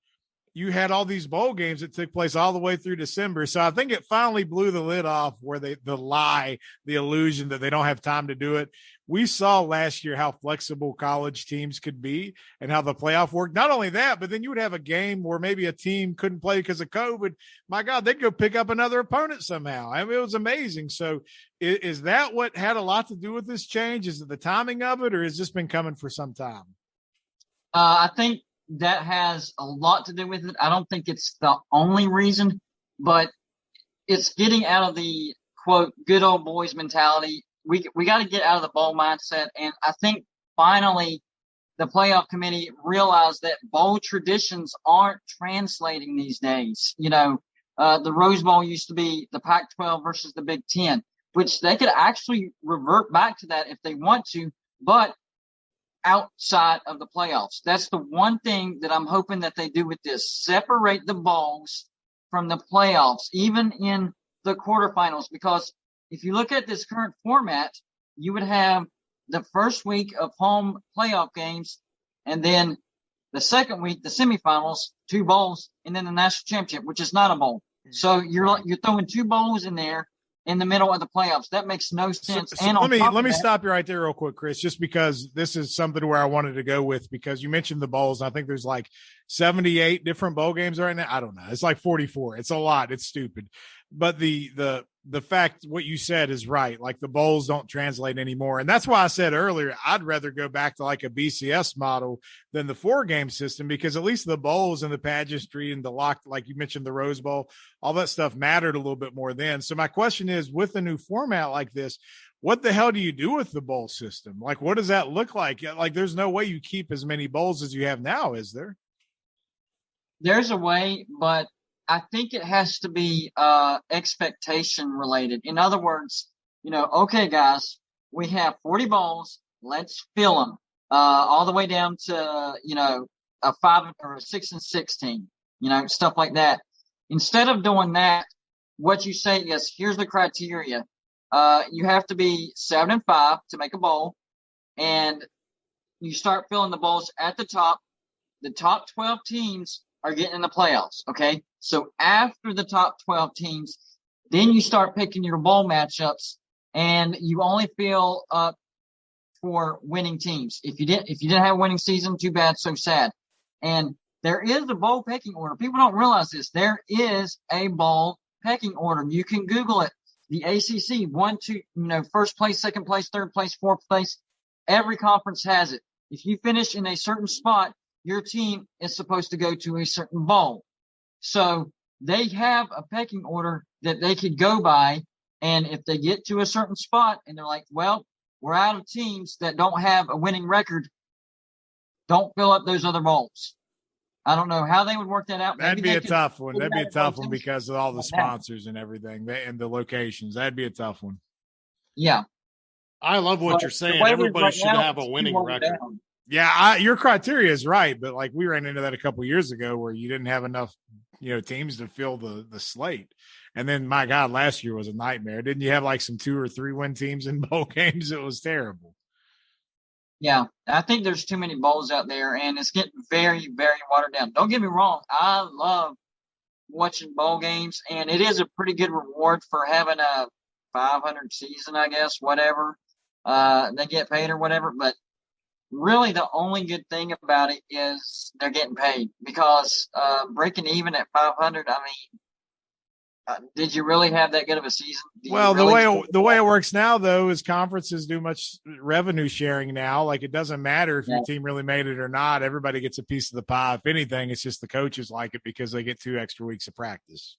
Speaker 1: you had all these bowl games that took place all the way through December. So I think it finally blew the lid off where the illusion that they don't have time to do it. We saw last year how flexible college teams could be and how the playoff worked. Not only that, but then you would have a game where maybe a team couldn't play because of COVID. My God, they'd go pick up another opponent somehow. I mean, it was amazing. So is that what had a lot to do with this change? Is it the timing of it, or has this been coming for some time?
Speaker 4: I think that has a lot to do with it. I don't think it's the only reason, but it's getting out of the quote good old boys mentality. we got to get out of the bowl mindset. And I think finally the playoff committee realized that bowl traditions aren't translating these days. The Rose Bowl used to be the Pac-12 versus the Big Ten, which they could actually revert back to that if they want to, but outside of the playoffs. That's the one thing that I'm hoping that they do with this. Separate the bowls from the playoffs, even in the quarterfinals, because if you look at this current format, you would have the first week of home playoff games, and then the second week, the semifinals, 2 bowls, and then the national championship, which is not a bowl. So you're throwing 2 bowls in there in the middle of the playoffs. That makes no sense.
Speaker 1: So
Speaker 4: and
Speaker 1: let me stop you right there real quick, Chris, just because this is something where I wanted to go with, because you mentioned the bowls. I think there's like 78 different bowl games right now. I don't know. It's like 44. It's a lot. It's stupid. But the fact what you said is right. Like the bowls don't translate anymore. And that's why I said earlier, I'd rather go back to like a BCS model than the 4-game system, because at least the bowls and the pageantry and the lock, like you mentioned, the Rose Bowl, all that stuff mattered a little bit more then. So my question is, with a new format like this, what the hell do you do with the bowl system? Like, what does that look like? Like, there's no way you keep as many bowls as you have now, is there?
Speaker 4: There's a way, but I think it has to be expectation related. In other words, okay, guys, we have 40 bowls. Let's fill them all the way down to, a 5 or a 6 and 16, stuff like that. Instead of doing that, what you say is, here's the criteria. You have to be 7-5 to make a bowl, and you start filling the bowls at the top. The top 12 teams are getting in the playoffs. Okay. So after the top 12 teams, then you start picking your bowl matchups, and you only fill up for winning teams. If you didn't have a winning season, too bad, so sad. And there is a bowl pecking order. People don't realize this. There is a bowl pecking order. You can Google it. The ACC, 1, 2, first place, second place, third place, fourth place. Every conference has it. If you finish in a certain spot, your team is supposed to go to a certain bowl. So they have a pecking order that they could go by. And if they get to a certain spot and they're like, well, we're out of teams that don't have a winning record, don't fill up those other bowls. I don't know how they would work that out.
Speaker 1: That'd be a tough one. That'd be a tough one because of all the sponsors and everything and the locations. That'd be a tough one.
Speaker 4: Yeah.
Speaker 3: I love what you're saying. Everybody should have a winning record.
Speaker 1: Yeah, your criteria is right, but like we ran into that a couple years ago where you didn't have enough, teams to fill the slate. And then, my God, last year was a nightmare. Didn't you have like some 2 or 3 win teams in bowl games? It was terrible.
Speaker 4: Yeah, I think there's too many bowls out there, and it's getting very, very watered down. Don't get me wrong. I love watching bowl games, and it is a pretty good reward for having a 500 season, I guess, whatever. They get paid or whatever, but really the only good thing about it is they're getting paid, because breaking even at 500, I mean, did you really have that good of a season?
Speaker 1: Well, the way it works now, though, is conferences do much revenue sharing now. Like, it doesn't matter if your team really made it or not. Everybody gets a piece of the pie. If anything, it's just the coaches like it because they get 2 extra weeks of practice.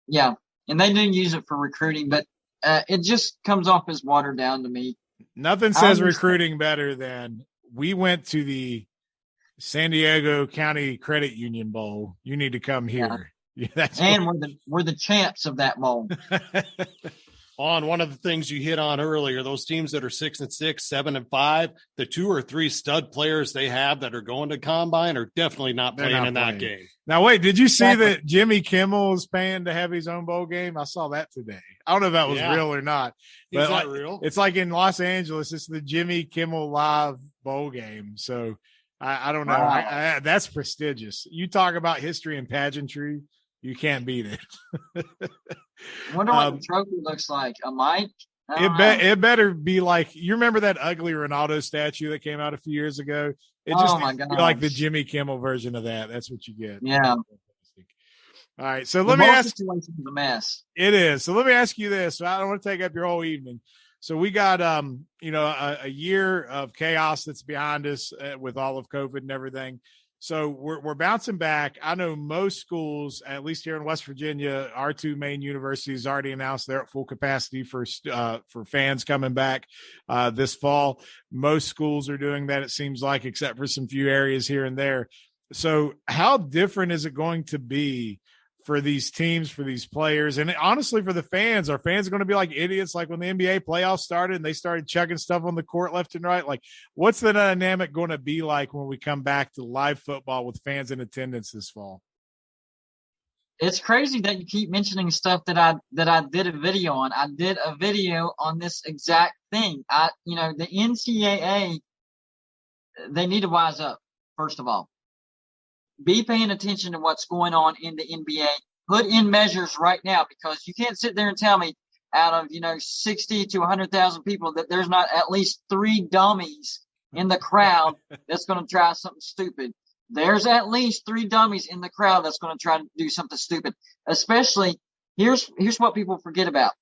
Speaker 4: Yeah, and they do use it for recruiting, but it just comes off as watered down to me.
Speaker 1: Nothing says recruiting better than we went to the San Diego County Credit Union Bowl. You need to come here. Yeah,
Speaker 4: we're the champs of that bowl.
Speaker 3: On one of the things you hit on earlier, those teams that are 6 and 6, 7 and 5, the 2 or 3 stud players they have that are going to combine are definitely not playing in that game.
Speaker 1: Now, wait, did you see that Jimmy Kimmel is paying to have his own bowl game? I saw that today. I don't know if that was real or not. But
Speaker 3: is that real?
Speaker 1: It's like in Los Angeles, it's the Jimmy Kimmel Live bowl game. So I don't know.
Speaker 4: Wow.
Speaker 1: That's prestigious. You talk about history and pageantry. You can't beat it.
Speaker 4: I wonder what the trophy looks like. A mic?
Speaker 1: It better be like, you remember that ugly Ronaldo statue that came out a few years ago? It just needs to be like the Jimmy Kimmel version of that. That's what you get.
Speaker 4: Yeah.
Speaker 1: All right. So let me ask.
Speaker 4: Situation is a mess.
Speaker 1: It is. So let me ask you this. I don't want to take up your whole evening. So we got, a year of chaos that's behind us with all of COVID and everything. So we're bouncing back. I know most schools, at least here in West Virginia, our two main universities already announced they're at full capacity for fans coming back this fall. Most schools are doing that, it seems like, except for some few areas here and there. So how different is it going to be for these teams, for these players, and honestly for the fans? Are fans going to be like idiots like when the NBA playoffs started and they started chugging stuff on the court left and right? Like, what's the dynamic going to be like when we come back to live football with fans in attendance this fall?
Speaker 4: It's crazy that you keep mentioning stuff that I did a video on. I did a video on this exact thing. The NCAA, they need to wise up, first of all. Be paying attention to what's going on in the NBA. Put in measures right now, because you can't sit there and tell me out of, 60 to 100,000 people that there's not at least 3 dummies in the crowd that's going to try something stupid. There's at least 3 dummies in the crowd that's going to try to do something stupid. Especially, here's what people forget about.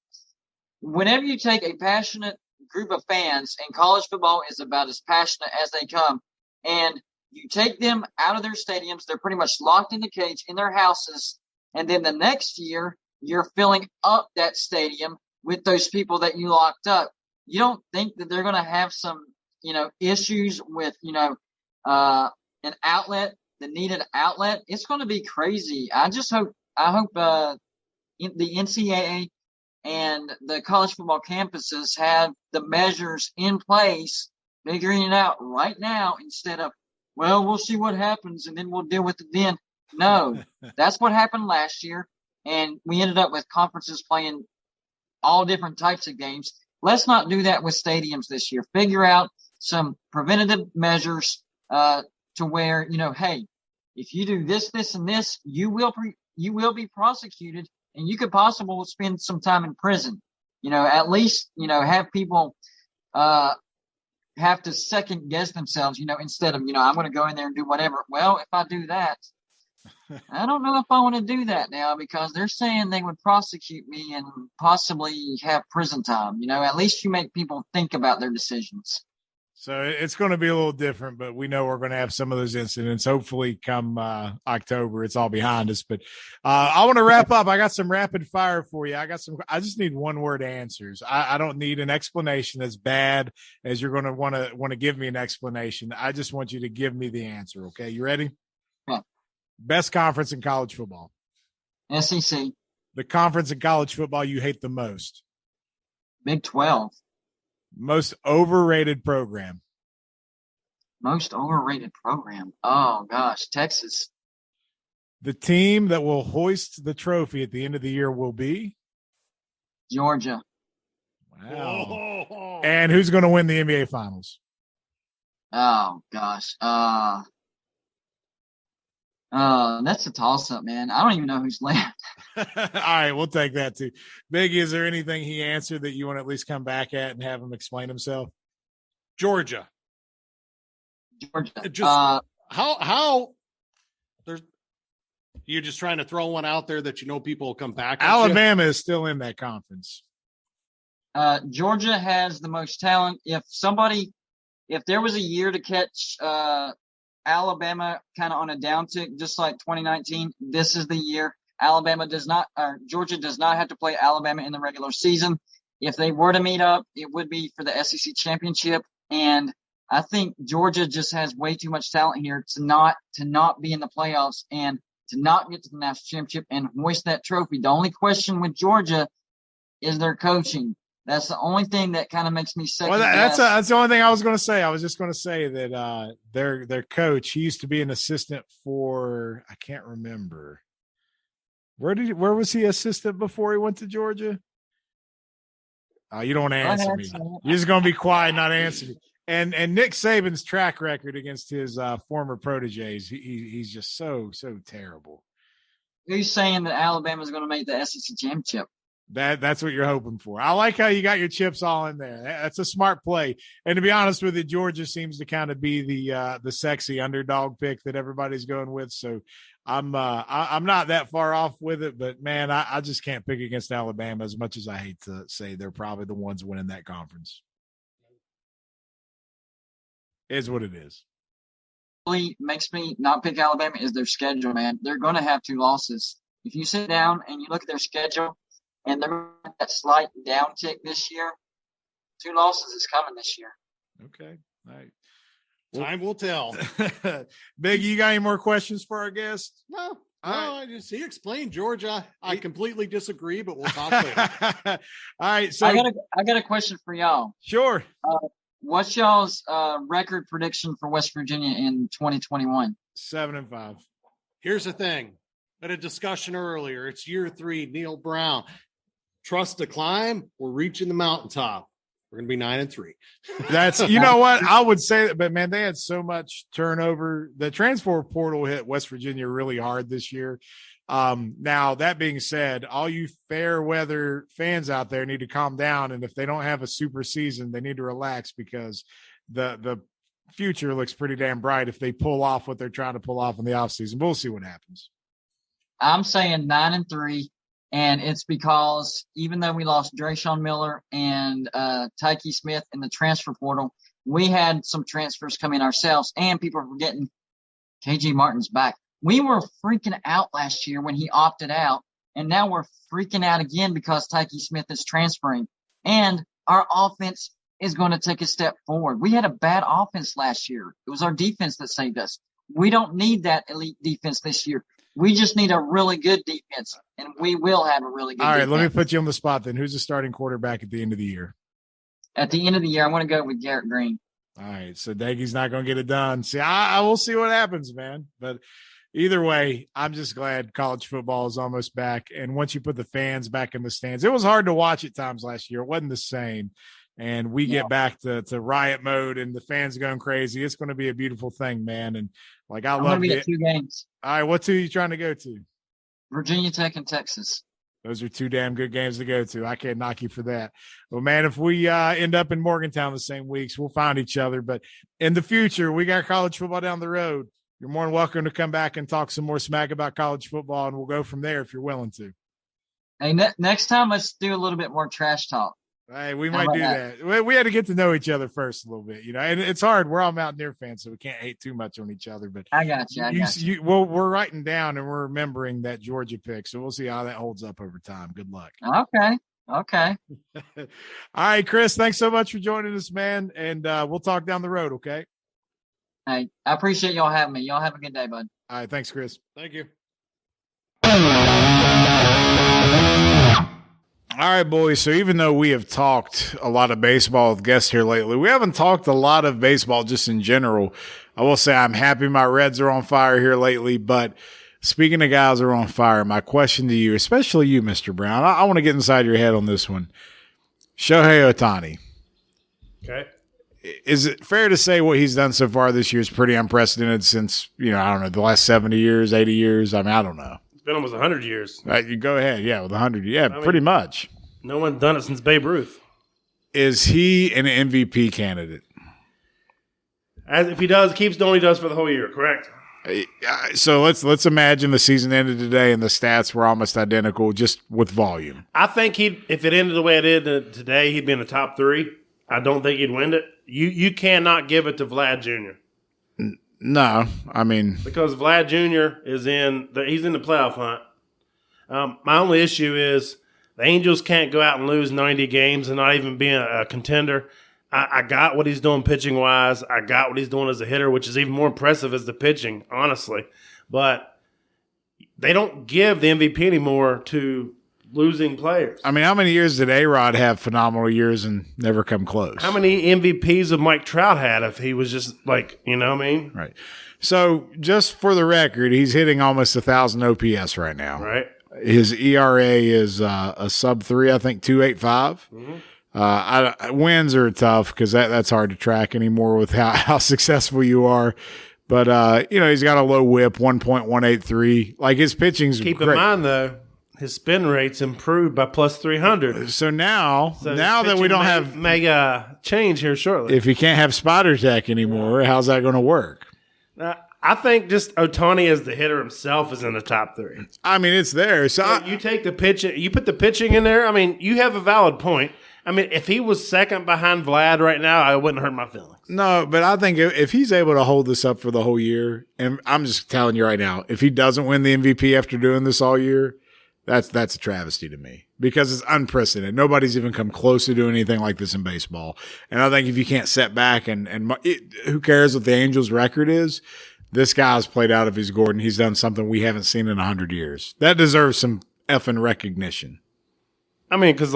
Speaker 4: Whenever you take a passionate group of fans, and college football is about as passionate as they come, and you take them out of their stadiums, they're pretty much locked in the cage in their houses, and then the next year you're filling up that stadium with those people that you locked up. You don't think that they're going to have some, issues with, an outlet, the needed outlet? It's going to be crazy. I hope the NCAA and the college football campuses have the measures in place, figuring it out right now, instead of, well, we'll see what happens and then we'll deal with it then. No, that's what happened last year. And we ended up with conferences playing all different types of games. Let's not do that with stadiums this year. Figure out some preventative measures to where, hey, if you do this, this, and this, you will be prosecuted, and you could possibly spend some time in prison. At least, have people have to second guess themselves, instead of, I'm going to go in there and do whatever. Well, if I do that, I don't know if I want to do that now, because they're saying they would prosecute me and possibly have prison time. At least you make people think about their decisions.
Speaker 1: So it's going to be a little different, but we know we're going to have some of those incidents. Hopefully come October, it's all behind us. But I want to wrap up. I got some rapid fire for you. I just need 1-word answers. I don't need an explanation as bad as you're going to want to give me an explanation. I just want you to give me the answer. Okay. You ready?
Speaker 4: Yeah.
Speaker 1: Best conference in college football.
Speaker 4: SEC.
Speaker 1: The conference in college football you hate the most.
Speaker 4: Big 12.
Speaker 1: Most overrated program.
Speaker 4: Most overrated program. Oh, gosh. Texas.
Speaker 1: The team that will hoist the trophy at the end of the year will be?
Speaker 4: Georgia.
Speaker 1: Wow. Oh. And who's going to win the NBA Finals?
Speaker 4: Oh, gosh. That's a toss-up, man. I don't even know who's left.
Speaker 1: All right, we'll take that too. Biggie, is there anything he answered that you want to at least come back at and have him explain himself?
Speaker 3: Georgia.
Speaker 4: Just
Speaker 3: how there's you're just trying to throw one out there that people will come back at.
Speaker 1: Alabama is still in that conference.
Speaker 4: Georgia has the most talent. If there was a year to catch Alabama kind of on a downtick, just like 2019, this is the year. Georgia does not have to play Alabama in the regular season. If they were to meet up, it would be for the SEC championship. And I think Georgia just has way too much talent here to not be in the playoffs and to not get to the national championship and hoist that trophy. The only question with Georgia is their coaching. That's the only thing that kind of makes me second guess.
Speaker 1: That's the only thing I was going to say. I was just going to say that their coach, he used to be an assistant for, I can't remember. Where was he assistant before he went to Georgia? You don't want to answer me. You're just going to be quiet, not answer me. And Nick Saban's track record against his former proteges, he's just so terrible.
Speaker 4: Who's saying that Alabama's going to make the SEC championship?
Speaker 1: That's what you're hoping for. I like how you got your chips all in there. That's a smart play. And to be honest with you, Georgia seems to kind of be the sexy underdog pick that everybody's going with. So I'm not that far off with it, but man, I just can't pick against Alabama, as much as I hate to say they're probably the ones winning that conference. Is what it is.
Speaker 4: really makes me not pick Alabama is their schedule, man. They're going to have 2 losses. If you sit down and you look at their schedule and they're that slight downtick this year, 2 losses is coming this year.
Speaker 1: Okay. All right.
Speaker 3: Time will tell.
Speaker 1: Biggie, you got any more questions for our guest?
Speaker 3: No,
Speaker 1: All
Speaker 3: he explained Georgia. I completely disagree, but we'll talk later.
Speaker 1: All right. So
Speaker 4: I got a question for y'all.
Speaker 1: Sure.
Speaker 4: What's y'all's record prediction for West Virginia in 2021?
Speaker 1: 7-5.
Speaker 3: Here's the thing. Had a discussion earlier. It's year 3, Neil Brown. Trust the climb. We're reaching the mountaintop. We're going to be 9-3.
Speaker 1: That's, you know what? I would say that, but man, they had so much turnover. The transfer portal hit West Virginia really hard this year. Now, that being said, all you fair weather fans out there need to calm down. And if they don't have a super season, they need to relax because the future looks pretty damn bright if they pull off what they're trying to pull off in the offseason. We'll see what happens.
Speaker 4: I'm saying 9-3. And it's because even though we lost Drayshawn Miller and Tyke Smith in the transfer portal, we had some transfers come in ourselves, and people are forgetting KJ Martin's back. We were freaking out last year when he opted out, and now we're freaking out again because Tyke Smith is transferring. And our offense is going to take a step forward. We had a bad offense last year. It was our defense that saved us. We don't need that elite defense this year. We just need a really good defense, and we will have a really good defense.
Speaker 1: All right, let me put you on the spot then. Who's the starting quarterback at the end of the year?
Speaker 4: At the end of the year, I want to go with Garrett Green.
Speaker 1: All right, so Daggie's not going to get it done. See, I will see what happens, man. But either way, I'm just glad college football is almost back. And once you put the fans back in the stands, it was hard to watch at times last year. It wasn't the same. And we get back to riot mode and the fans going crazy. It's going to be a beautiful thing, man. And like, I'm
Speaker 4: going to be at 2 games.
Speaker 1: All right, what 2 are you trying to go to?
Speaker 4: Virginia Tech and Texas.
Speaker 1: Those are 2 damn good games to go to. I can't knock you for that. Well, man, if we end up in Morgantown the same weeks, we'll find each other. But in the future, we got college football down the road. You're more than welcome to come back and talk some more smack about college football, and we'll go from there if you're willing to.
Speaker 4: Hey, next time, let's do a little bit more trash talk.
Speaker 1: Hey, we might do that. We had to get to know each other first a little bit, you know, and it's hard. We're all Mountaineer fans, so we can't hate too much on each other. But
Speaker 4: I got you.
Speaker 1: Well, we're writing down and we're remembering that Georgia pick, so we'll see how that holds up over time. Good luck.
Speaker 4: Okay.
Speaker 1: All right, Chris, thanks so much for joining us, man, and we'll talk down the road, okay?
Speaker 4: Hey, I appreciate y'all having me. Y'all have a good day, bud.
Speaker 1: All right, thanks, Chris.
Speaker 3: Thank you.
Speaker 1: All right, boys. So even though we have talked a lot of baseball with guests here lately, we haven't talked a lot of baseball just in general. I will say I'm happy my Reds are on fire here lately. But speaking of guys that are on fire, my question to you, especially you, Mr. Brown, I want to get inside your head on this one. Shohei Ohtani.
Speaker 2: Okay.
Speaker 1: Is it fair to say what he's done so far this year is pretty unprecedented since, you know, I don't know, the last 70 years, 80 years? I mean, I don't know.
Speaker 2: It's been almost 100 years.
Speaker 1: You go ahead. Yeah, with 100. Yeah, pretty much.
Speaker 2: No one's done it since Babe Ruth.
Speaker 1: Is he an MVP candidate?
Speaker 2: As if he keeps doing what he does for the whole year, correct?
Speaker 1: So let's imagine the season ended today and the stats were almost identical, just with volume.
Speaker 2: I think if it ended the way it did today, he'd be in the top 3. I don't think he'd win it. You cannot give it to Vlad Jr.
Speaker 1: No, I mean,
Speaker 2: because Vlad Jr. he's in the playoff hunt. My only issue is the Angels can't go out and lose 90 games and not even be a contender. I got what he's doing pitching wise. I got what he's doing as a hitter, which is even more impressive as the pitching, honestly. But they don't give the MVP anymore to losing players.
Speaker 1: I mean, how many years did A-Rod have phenomenal years and never come close?
Speaker 2: How many MVPs have Mike Trout had if he was just like, you know what I mean?
Speaker 1: Right. So just for the record, he's hitting almost 1,000 OPS right now.
Speaker 2: Right.
Speaker 1: His ERA is a sub-3, I think, 2.85. Mm-hmm. Wins are tough because that's hard to track anymore with how successful you are. But, you know, he's got a low whip, 1.183. Like, his pitching's
Speaker 2: Keep
Speaker 1: great.
Speaker 2: in mind, though, his spin rate's improved by plus 300.
Speaker 1: So now that we don't have –
Speaker 2: may change here shortly.
Speaker 1: If you can't have Spider Tech anymore, how's that going to work?
Speaker 2: I think just Ohtani as the hitter himself is in the top 3.
Speaker 1: I mean, it's there. So
Speaker 2: you take the pitch, you put the pitching in there. I mean, you have a valid point. I mean, if he was second behind Vlad right now, I wouldn't hurt my feelings.
Speaker 1: No, but I think if he's able to hold this up for the whole year, and I'm just telling you right now, if he doesn't win the MVP after doing this all year, that's a travesty to me because it's unprecedented. Nobody's even come close to doing anything like this in baseball. And I think if you can't set back and who cares what the Angels' record is, this guy's played out of his Gordon. He's done something we haven't seen in 100 years. That deserves some effing recognition.
Speaker 2: I mean, because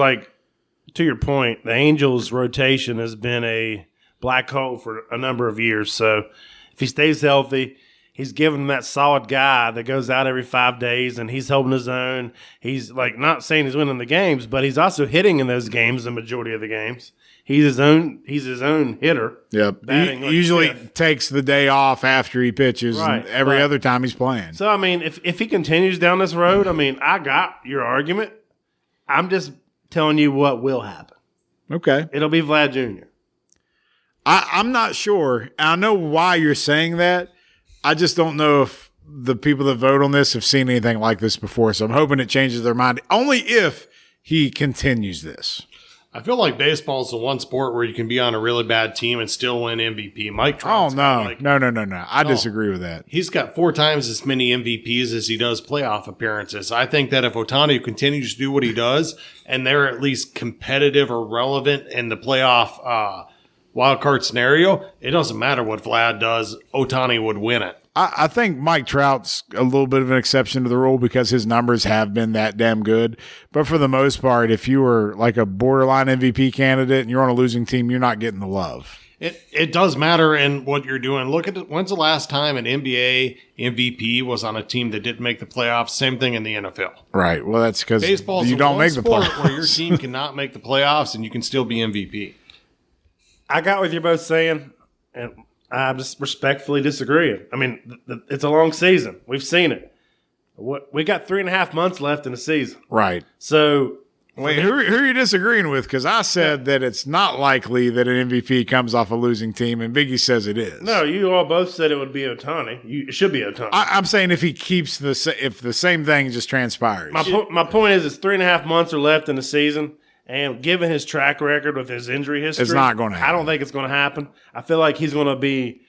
Speaker 2: to your point, the Angels' rotation has been a black hole for a number of years. So if he stays healthy, he's given that solid guy that goes out every 5 days and he's holding his own. He's not saying he's winning the games, but he's also hitting in those games, the majority of the games. He's his own hitter.
Speaker 1: Yep. He usually takes the day off after he pitches and every other time he's playing.
Speaker 2: So, I mean, if he continues down this road, I mean, I got your argument. I'm just telling you what will happen.
Speaker 1: Okay.
Speaker 2: It'll be Vlad Jr.
Speaker 1: I'm not sure. I know why you're saying that. I just don't know if the people that vote on this have seen anything like this before. So I'm hoping it changes their mind. Only if he continues this.
Speaker 3: I feel like baseball is the one sport where you can be on a really bad team and still win MVP. Mike Trout's
Speaker 1: no. I disagree with that.
Speaker 3: He's got 4 times as many MVPs as he does playoff appearances. I think that if Ohtani continues to do what he does and they're at least competitive or relevant in the playoff wild card scenario, it doesn't matter what Vlad does. Ohtani would win it.
Speaker 1: I think Mike Trout's a little bit of an exception to the rule because his numbers have been that damn good. But for the most part, if you were like a borderline MVP candidate and you're on a losing team, you're not getting the love.
Speaker 3: It does matter in what you're doing. Look at when's the last time an NBA MVP was on a team that didn't make the playoffs? Same thing in the NFL.
Speaker 1: Right. Well, that's because
Speaker 3: baseball's
Speaker 1: you don't make the playoffs.
Speaker 3: Where your team cannot make the playoffs and you can still be MVP.
Speaker 2: I got what you're both saying, and I'm just respectfully disagreeing. I mean, it's a long season. We've seen it. We got 3.5 months left in the season.
Speaker 1: Right.
Speaker 2: So,
Speaker 1: wait, who are you disagreeing with? Because I said that it's not likely that an MVP comes off a losing team, and Biggie says it is.
Speaker 2: No, you all both said it would be Ohtani. It should be Ohtani.
Speaker 1: I'm saying if he keeps if the same thing just transpires.
Speaker 2: My point is, it's 3.5 months are left in the season. And given his track record with his injury history,
Speaker 1: it's not going to happen.
Speaker 2: I don't think it's going to happen. I feel like he's going to be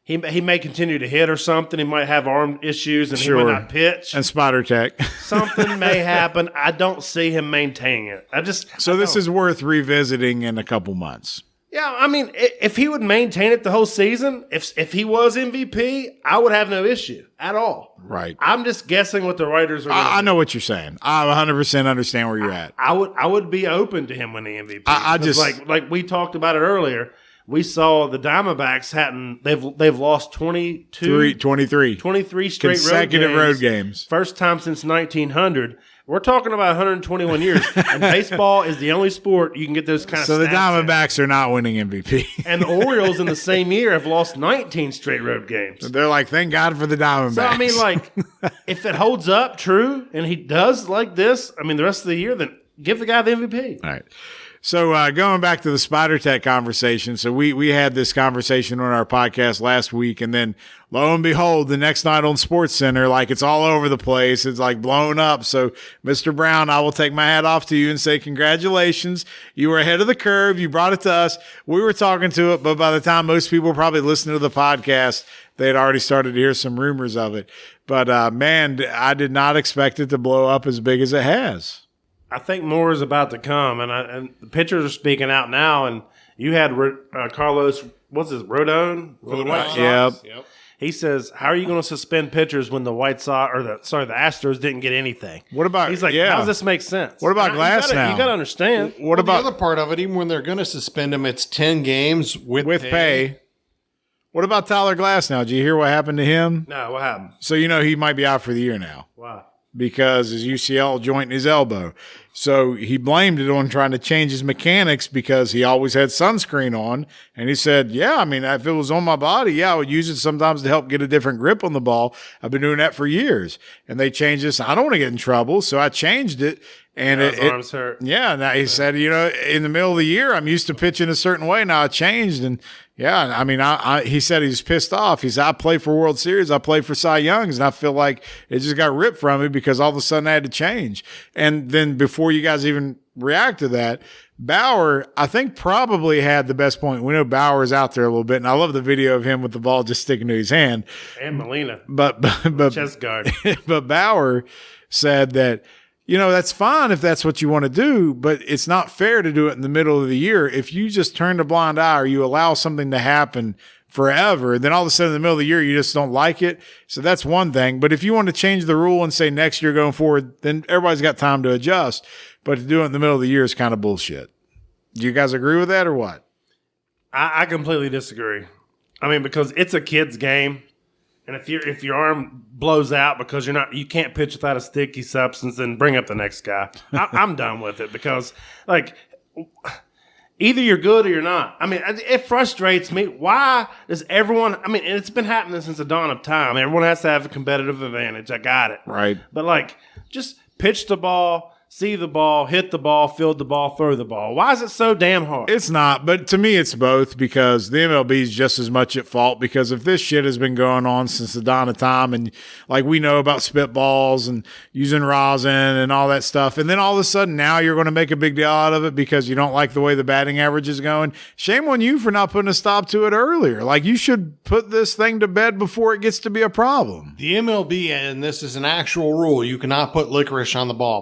Speaker 2: he may continue to hit or something. He might have arm issues and he might not pitch.
Speaker 1: And Spider Tech.
Speaker 2: Something may happen. I don't see him maintaining it.
Speaker 1: This is worth revisiting in a couple months.
Speaker 2: Yeah, I mean, if he would maintain it the whole season, if he was MVP, I would have no issue at all.
Speaker 1: Right.
Speaker 2: I'm just guessing what the writers are going to do.
Speaker 1: I know what you're saying. I 100% understand where you're at.
Speaker 2: I would be open to him winning MVP.
Speaker 1: I just
Speaker 2: like we talked about it earlier. We saw the Diamondbacks they've lost 23 straight
Speaker 1: consecutive road games.
Speaker 2: First time since 1900. We're talking about 121 years. And baseball is the only sport you can get those kind of stats.
Speaker 1: So the Diamondbacks are not winning MVP.
Speaker 2: And the Orioles in the same year have lost 19 straight road games.
Speaker 1: They're like, thank God for the Diamondbacks.
Speaker 2: So, I mean, if it holds up true and he does like this, I mean, the rest of the year, then give the guy the MVP.
Speaker 1: All right. So going back to the Spider Tech conversation, so we had this conversation on our podcast last week, and then lo and behold, the next night on SportsCenter, like it's all over the place. It's like blown up. So Mr. Brown, I will take my hat off to you and say congratulations. You were ahead of the curve. You brought it to us. We were talking to it, but by the time most people were probably listening to the podcast, they had already started to hear some rumors of it. But man, I did not expect it to blow up as big as it has.
Speaker 2: I think more is about to come, and the pitchers are speaking out now. And you had Carlos, what's his Rodon for the White Sox?
Speaker 1: Yep.
Speaker 2: He says, "How are you going to suspend pitchers when the the Astros didn't get anything?"
Speaker 1: What about?
Speaker 2: He's like, how does this make sense?
Speaker 1: What about Glass now?
Speaker 2: You got to understand.
Speaker 3: What about the other part of it? Even when they're going to suspend him, it's 10 games with pay.
Speaker 1: What about Tyler Glass now? Did you hear what happened to him?
Speaker 2: No, what happened?
Speaker 1: So he might be out for the year now.
Speaker 2: Why?
Speaker 1: Because his UCL joint in his elbow. So he blamed it on trying to change his mechanics because he always had sunscreen on. And he said, yeah, I mean, if it was on my body, I would use it sometimes to help get a different grip on the ball. I've been doing that for years. And they changed this. I don't want to get in trouble. So I changed it. And
Speaker 2: his arms hurt.
Speaker 1: Yeah, now he said, in the middle of the year, I'm used to pitching a certain way. Now I changed, and yeah, I mean, he said he's pissed off. He said, I play for World Series, I play for Cy Youngs, and I feel like it just got ripped from me because all of a sudden I had to change. And then before you guys even react to that, Bauer, I think, probably had the best point. We know Bauer's out there a little bit, and I love the video of him with the ball just sticking to his hand.
Speaker 2: And Molina.
Speaker 1: But
Speaker 2: chest guard.
Speaker 1: But Bauer said that, that's fine if that's what you want to do, but it's not fair to do it in the middle of the year. If you just turn a blind eye or you allow something to happen forever, then all of a sudden in the middle of the year, you just don't like it. So that's one thing. But if you want to change the rule and say next year going forward, then everybody's got time to adjust. But to do it in the middle of the year is kind of bullshit. Do you guys agree with that or what?
Speaker 2: I completely disagree. I mean, because it's a kid's game. And if your arm blows out because you can't pitch without a sticky substance, then bring up the next guy. I'm done with it because either you're good or you're not. I mean, it frustrates me. Why does everyone? I mean, it's been happening since the dawn of time. Everyone has to have a competitive advantage. I got it.
Speaker 1: Right.
Speaker 2: But just pitch the ball. See the ball, hit the ball, field the ball, throw the ball. Why is it so damn hard?
Speaker 1: It's not, but to me it's both because the MLB is just as much at fault because if this shit has been going on since the dawn of time and like we know about spitballs and using rosin and all that stuff, and then all of a sudden now you're going to make a big deal out of it because you don't like the way the batting average is going, shame on you for not putting a stop to it earlier. Like you should put this thing to bed before it gets to be a problem.
Speaker 3: The MLB, and this is an actual rule, you cannot put licorice on the ball,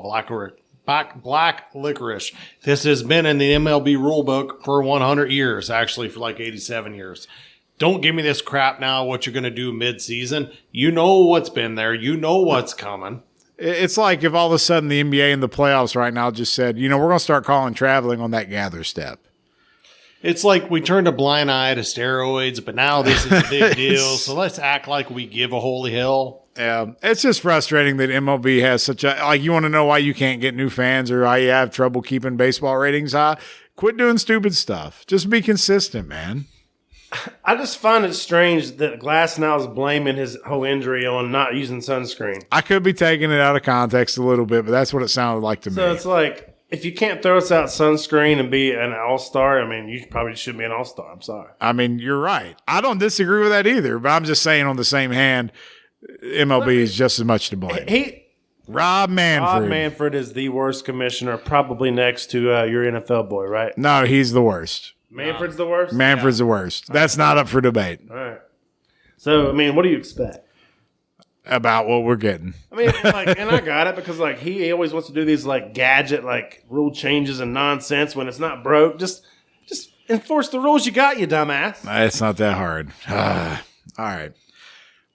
Speaker 3: black licorice. This has been in the MLB rule book for 100 years, actually for like 87 years. Don't give me this crap now, what you're going to do mid-season. You know what's been there. You know what's coming.
Speaker 1: It's like if all of a sudden the NBA in the playoffs right now just said, we're going to start calling traveling on that gather step.
Speaker 3: It's like we turned a blind eye to steroids, but now this is a big deal. So let's act like we give a holy hell.
Speaker 1: Yeah, it's just frustrating that MLB has such a, you want to know why you can't get new fans or why you have trouble keeping baseball ratings high? Quit doing stupid stuff. Just be consistent, man.
Speaker 2: I just find it strange that Glass now is blaming his whole injury on not using sunscreen.
Speaker 1: I could be taking it out of context a little bit, but that's what it sounded like to me.
Speaker 2: So it's like, if you can't throw us out sunscreen and be an all-star, I mean, you probably should be an all-star. I'm sorry.
Speaker 1: I mean, you're right. I don't disagree with that either, but I'm just saying on the same hand, MLB is just as much to blame. Rob Manfred.
Speaker 2: Rob Manfred is the worst commissioner, probably next to your NFL boy, right?
Speaker 1: No, he's the worst.
Speaker 2: Manfred's the worst?
Speaker 1: Manfred's the worst. That's not up for debate.
Speaker 2: All right. So, I mean, what do you expect?
Speaker 1: About what we're getting.
Speaker 2: I mean, and I got it because, he always wants to do these, gadget, rule changes and nonsense when it's not broke. Just enforce the rules you got, you dumbass.
Speaker 1: It's not that hard. All right.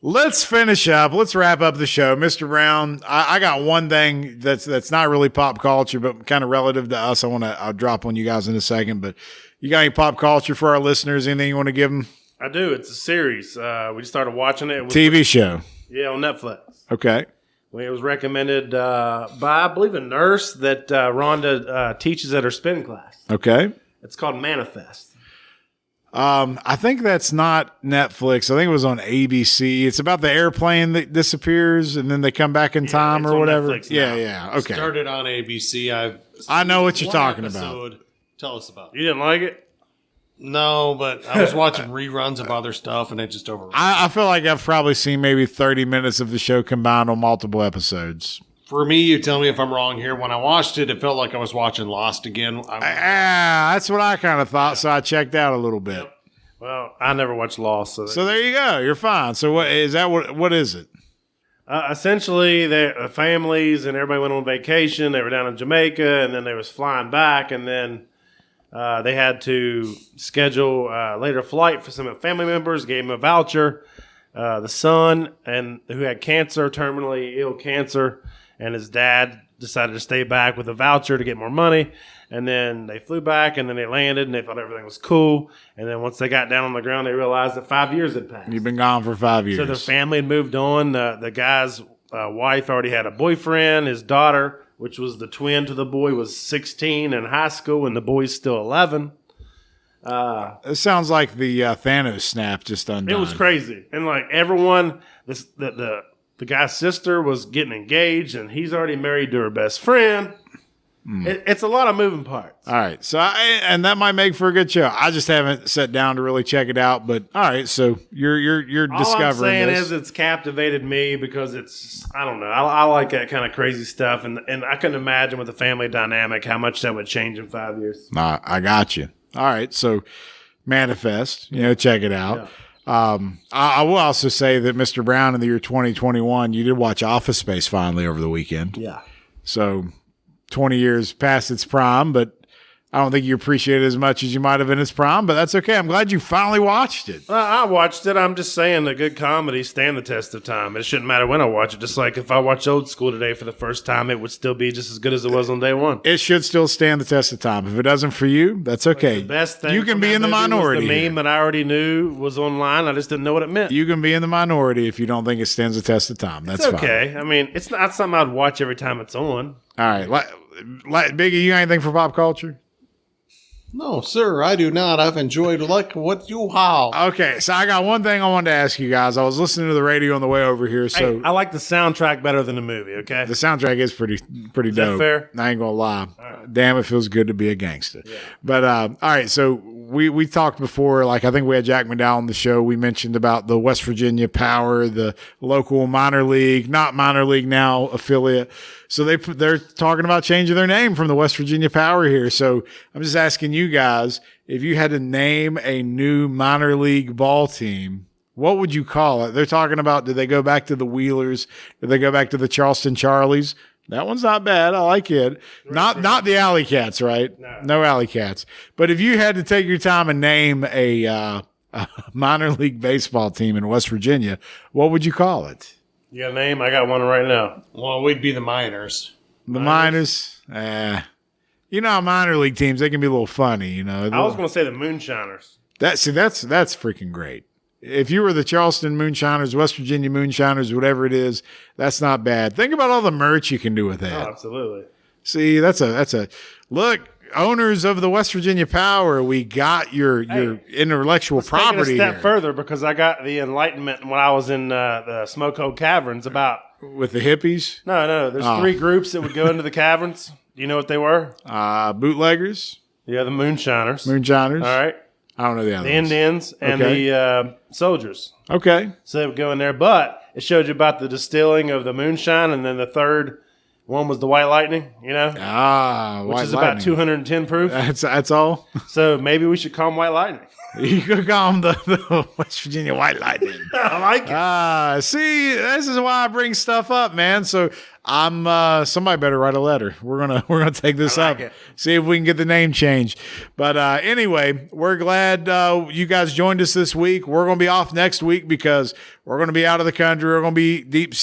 Speaker 1: Let's finish up. Let's wrap up the show. Mr. Brown, I got one thing that's not really pop culture, but kind of relative to us. I'll drop on you guys in a second, but you got any pop culture for our listeners? Anything you want to give them?
Speaker 2: I do. It's a series. We just started watching it.
Speaker 1: TV show.
Speaker 2: Yeah, on Netflix.
Speaker 1: Okay.
Speaker 2: It was recommended by, I believe, a nurse that Rhonda teaches at her spin class.
Speaker 1: Okay.
Speaker 2: It's called Manifest.
Speaker 1: I think that's not Netflix. I think it was on ABC. It's about the airplane that disappears and then they come back in time or whatever. Yeah. Okay.
Speaker 3: Started on ABC.
Speaker 1: I know what you're talking about.
Speaker 3: Tell us about it.
Speaker 2: You didn't like it?
Speaker 3: No, but I was watching reruns of other stuff and it just overran.
Speaker 1: I feel like I've probably seen maybe 30 minutes of the show combined on multiple episodes.
Speaker 3: For me, you tell me if I'm wrong here. When I watched it, it felt like I was watching Lost again.
Speaker 1: That's what I kind of thought, so I checked out a little bit.
Speaker 2: Yep. Well, I never watched Lost.
Speaker 1: So there you go. You're fine. So what is that? What is it?
Speaker 2: Essentially, the families and everybody went on vacation. They were down in Jamaica, and then they was flying back, and then they had to schedule a later flight for some family members, gave them a voucher. The son, who had cancer, terminally ill cancer, and his dad decided to stay back with a voucher to get more money. And then they flew back, and then they landed, and they thought everything was cool. And then once they got down on the ground, they realized that 5 years had passed.
Speaker 1: You've been gone for 5 years.
Speaker 2: So their family had moved on. The guy's wife already had a boyfriend. His daughter, which was the twin to the boy, was 16 in high school, and the boy's still 11.
Speaker 1: It sounds like the Thanos snap just undone.
Speaker 2: It was crazy. And everyone, the guy's sister was getting engaged, and he's already married to her best friend. It's a lot of moving parts.
Speaker 1: All right. So, and that might make for a good show. I just haven't sat down to really check it out. But all right. So you're
Speaker 2: All
Speaker 1: discovering
Speaker 2: I'm saying
Speaker 1: this.
Speaker 2: is it's captivated me because it's, I don't know. I like that kind of crazy stuff. And I couldn't imagine with the family dynamic how much that would change in 5 years.
Speaker 1: Nah, I got you. All right. So Manifest, check it out.
Speaker 2: Yeah.
Speaker 1: I will also say that Mr. Brown in the year 2021, you did watch Office Space finally over the weekend.
Speaker 2: Yeah.
Speaker 1: So 20 years past its prime, but I don't think you appreciate it as much as you might have in its prime, but that's okay. I'm glad you finally watched it.
Speaker 2: I watched it. I'm just saying that good comedy stand the test of time. It shouldn't matter when I watch it. Just like if I watch Old School today for the first time, it would still be just as good as it was on day one.
Speaker 1: It should still stand the test of time. If it doesn't for you, that's okay.
Speaker 2: The best thing
Speaker 1: you can
Speaker 2: from
Speaker 1: be
Speaker 2: that
Speaker 1: in the
Speaker 2: movie was
Speaker 1: minority.
Speaker 2: The
Speaker 1: here.
Speaker 2: meme that I already knew was online. I just didn't know what it meant.
Speaker 1: You can be in the minority if you don't think it stands the test of time. That's
Speaker 2: It's okay. I mean, it's not something I'd watch every time it's on.
Speaker 1: All right. Biggie, you got anything for pop culture?
Speaker 3: No, sir, I do not. I've enjoyed what you have.
Speaker 1: Okay, so I got one thing I wanted to ask you guys. I was listening to the radio on the way over here, so
Speaker 2: Hey, I like the soundtrack better than the movie, okay?
Speaker 1: the soundtrack is pretty
Speaker 2: that
Speaker 1: dope.
Speaker 2: fair?
Speaker 1: I ain't gonna lie. Damn, it feels good to be a gangster. Yeah. But all right, so we talked before. Like I think we had Jack McDowell on the show. We mentioned about the West Virginia Power, the local minor league, not minor league now affiliate. So they're talking about changing their name from the West Virginia Power here. So I'm just asking you guys, if you had to name a new minor league ball team, what would you call it? They're talking about, did they go back to the Wheelers? Did they go back to the Charleston Charlies? That one's not bad. I like it. Not the Alley Cats, right? No Alley Cats. But if you had to take your time and name a minor league baseball team in West Virginia, what would you call it?
Speaker 2: You got a name? I got one right now.
Speaker 3: Well, we'd be the Miners.
Speaker 1: The Miners? How minor league teams, they can be a little funny,
Speaker 2: I was going to say the Moonshiners.
Speaker 1: That's freaking great. If you were the Charleston Moonshiners, West Virginia Moonshiners, whatever it is, that's not bad. Think about all the merch you can do with that.
Speaker 2: Oh, absolutely.
Speaker 1: See, that's a look. Owners of the West Virginia Power, we got your intellectual property.
Speaker 2: Take it a step
Speaker 1: here.
Speaker 2: further because I got the enlightenment when I was in the Smoke Hole Caverns about.
Speaker 1: With the hippies?
Speaker 2: No. There's 3 groups that would go into the caverns. Do you know what they were?
Speaker 1: Bootleggers?
Speaker 2: Yeah, the Moonshiners.
Speaker 1: Moonshiners?
Speaker 2: All right.
Speaker 1: I don't know the other
Speaker 2: The
Speaker 1: ones.
Speaker 2: Indians and the soldiers.
Speaker 1: Okay.
Speaker 2: So they would go in there, but it showed you about the distilling of the moonshine, and then the third one was the White Lightning,
Speaker 1: Which
Speaker 2: which is about 210 proof.
Speaker 1: That's all?
Speaker 2: So maybe we should call them White Lightning.
Speaker 1: You could call them the West Virginia White Lightning.
Speaker 2: I like it.
Speaker 1: See, this is why I bring stuff up, man. So I'm somebody better write a letter. We're gonna take this
Speaker 2: I like
Speaker 1: up.
Speaker 2: it.
Speaker 1: See if we can get the name changed. But anyway, we're glad you guys joined us this week. We're gonna be off next week because we're gonna be out of the country. We're gonna be deep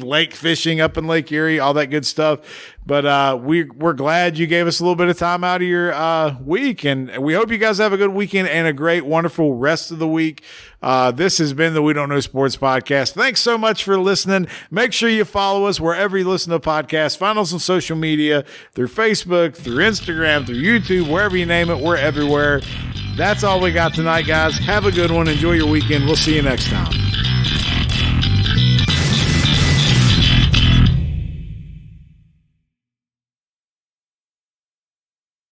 Speaker 1: lake fishing up in Lake Erie, all that good stuff. But we're glad you gave us a little bit of time out of your week, and we hope you guys have a good weekend and a great, wonderful rest of the week. This has been the We Don't Know Sports Podcast. Thanks so much for listening. Make sure you follow us wherever you listen to podcasts. Find us on social media, through Facebook, through Instagram, through YouTube, wherever you name it. We're everywhere. That's all we got tonight, guys. Have a good one. Enjoy your weekend. We'll see you next time.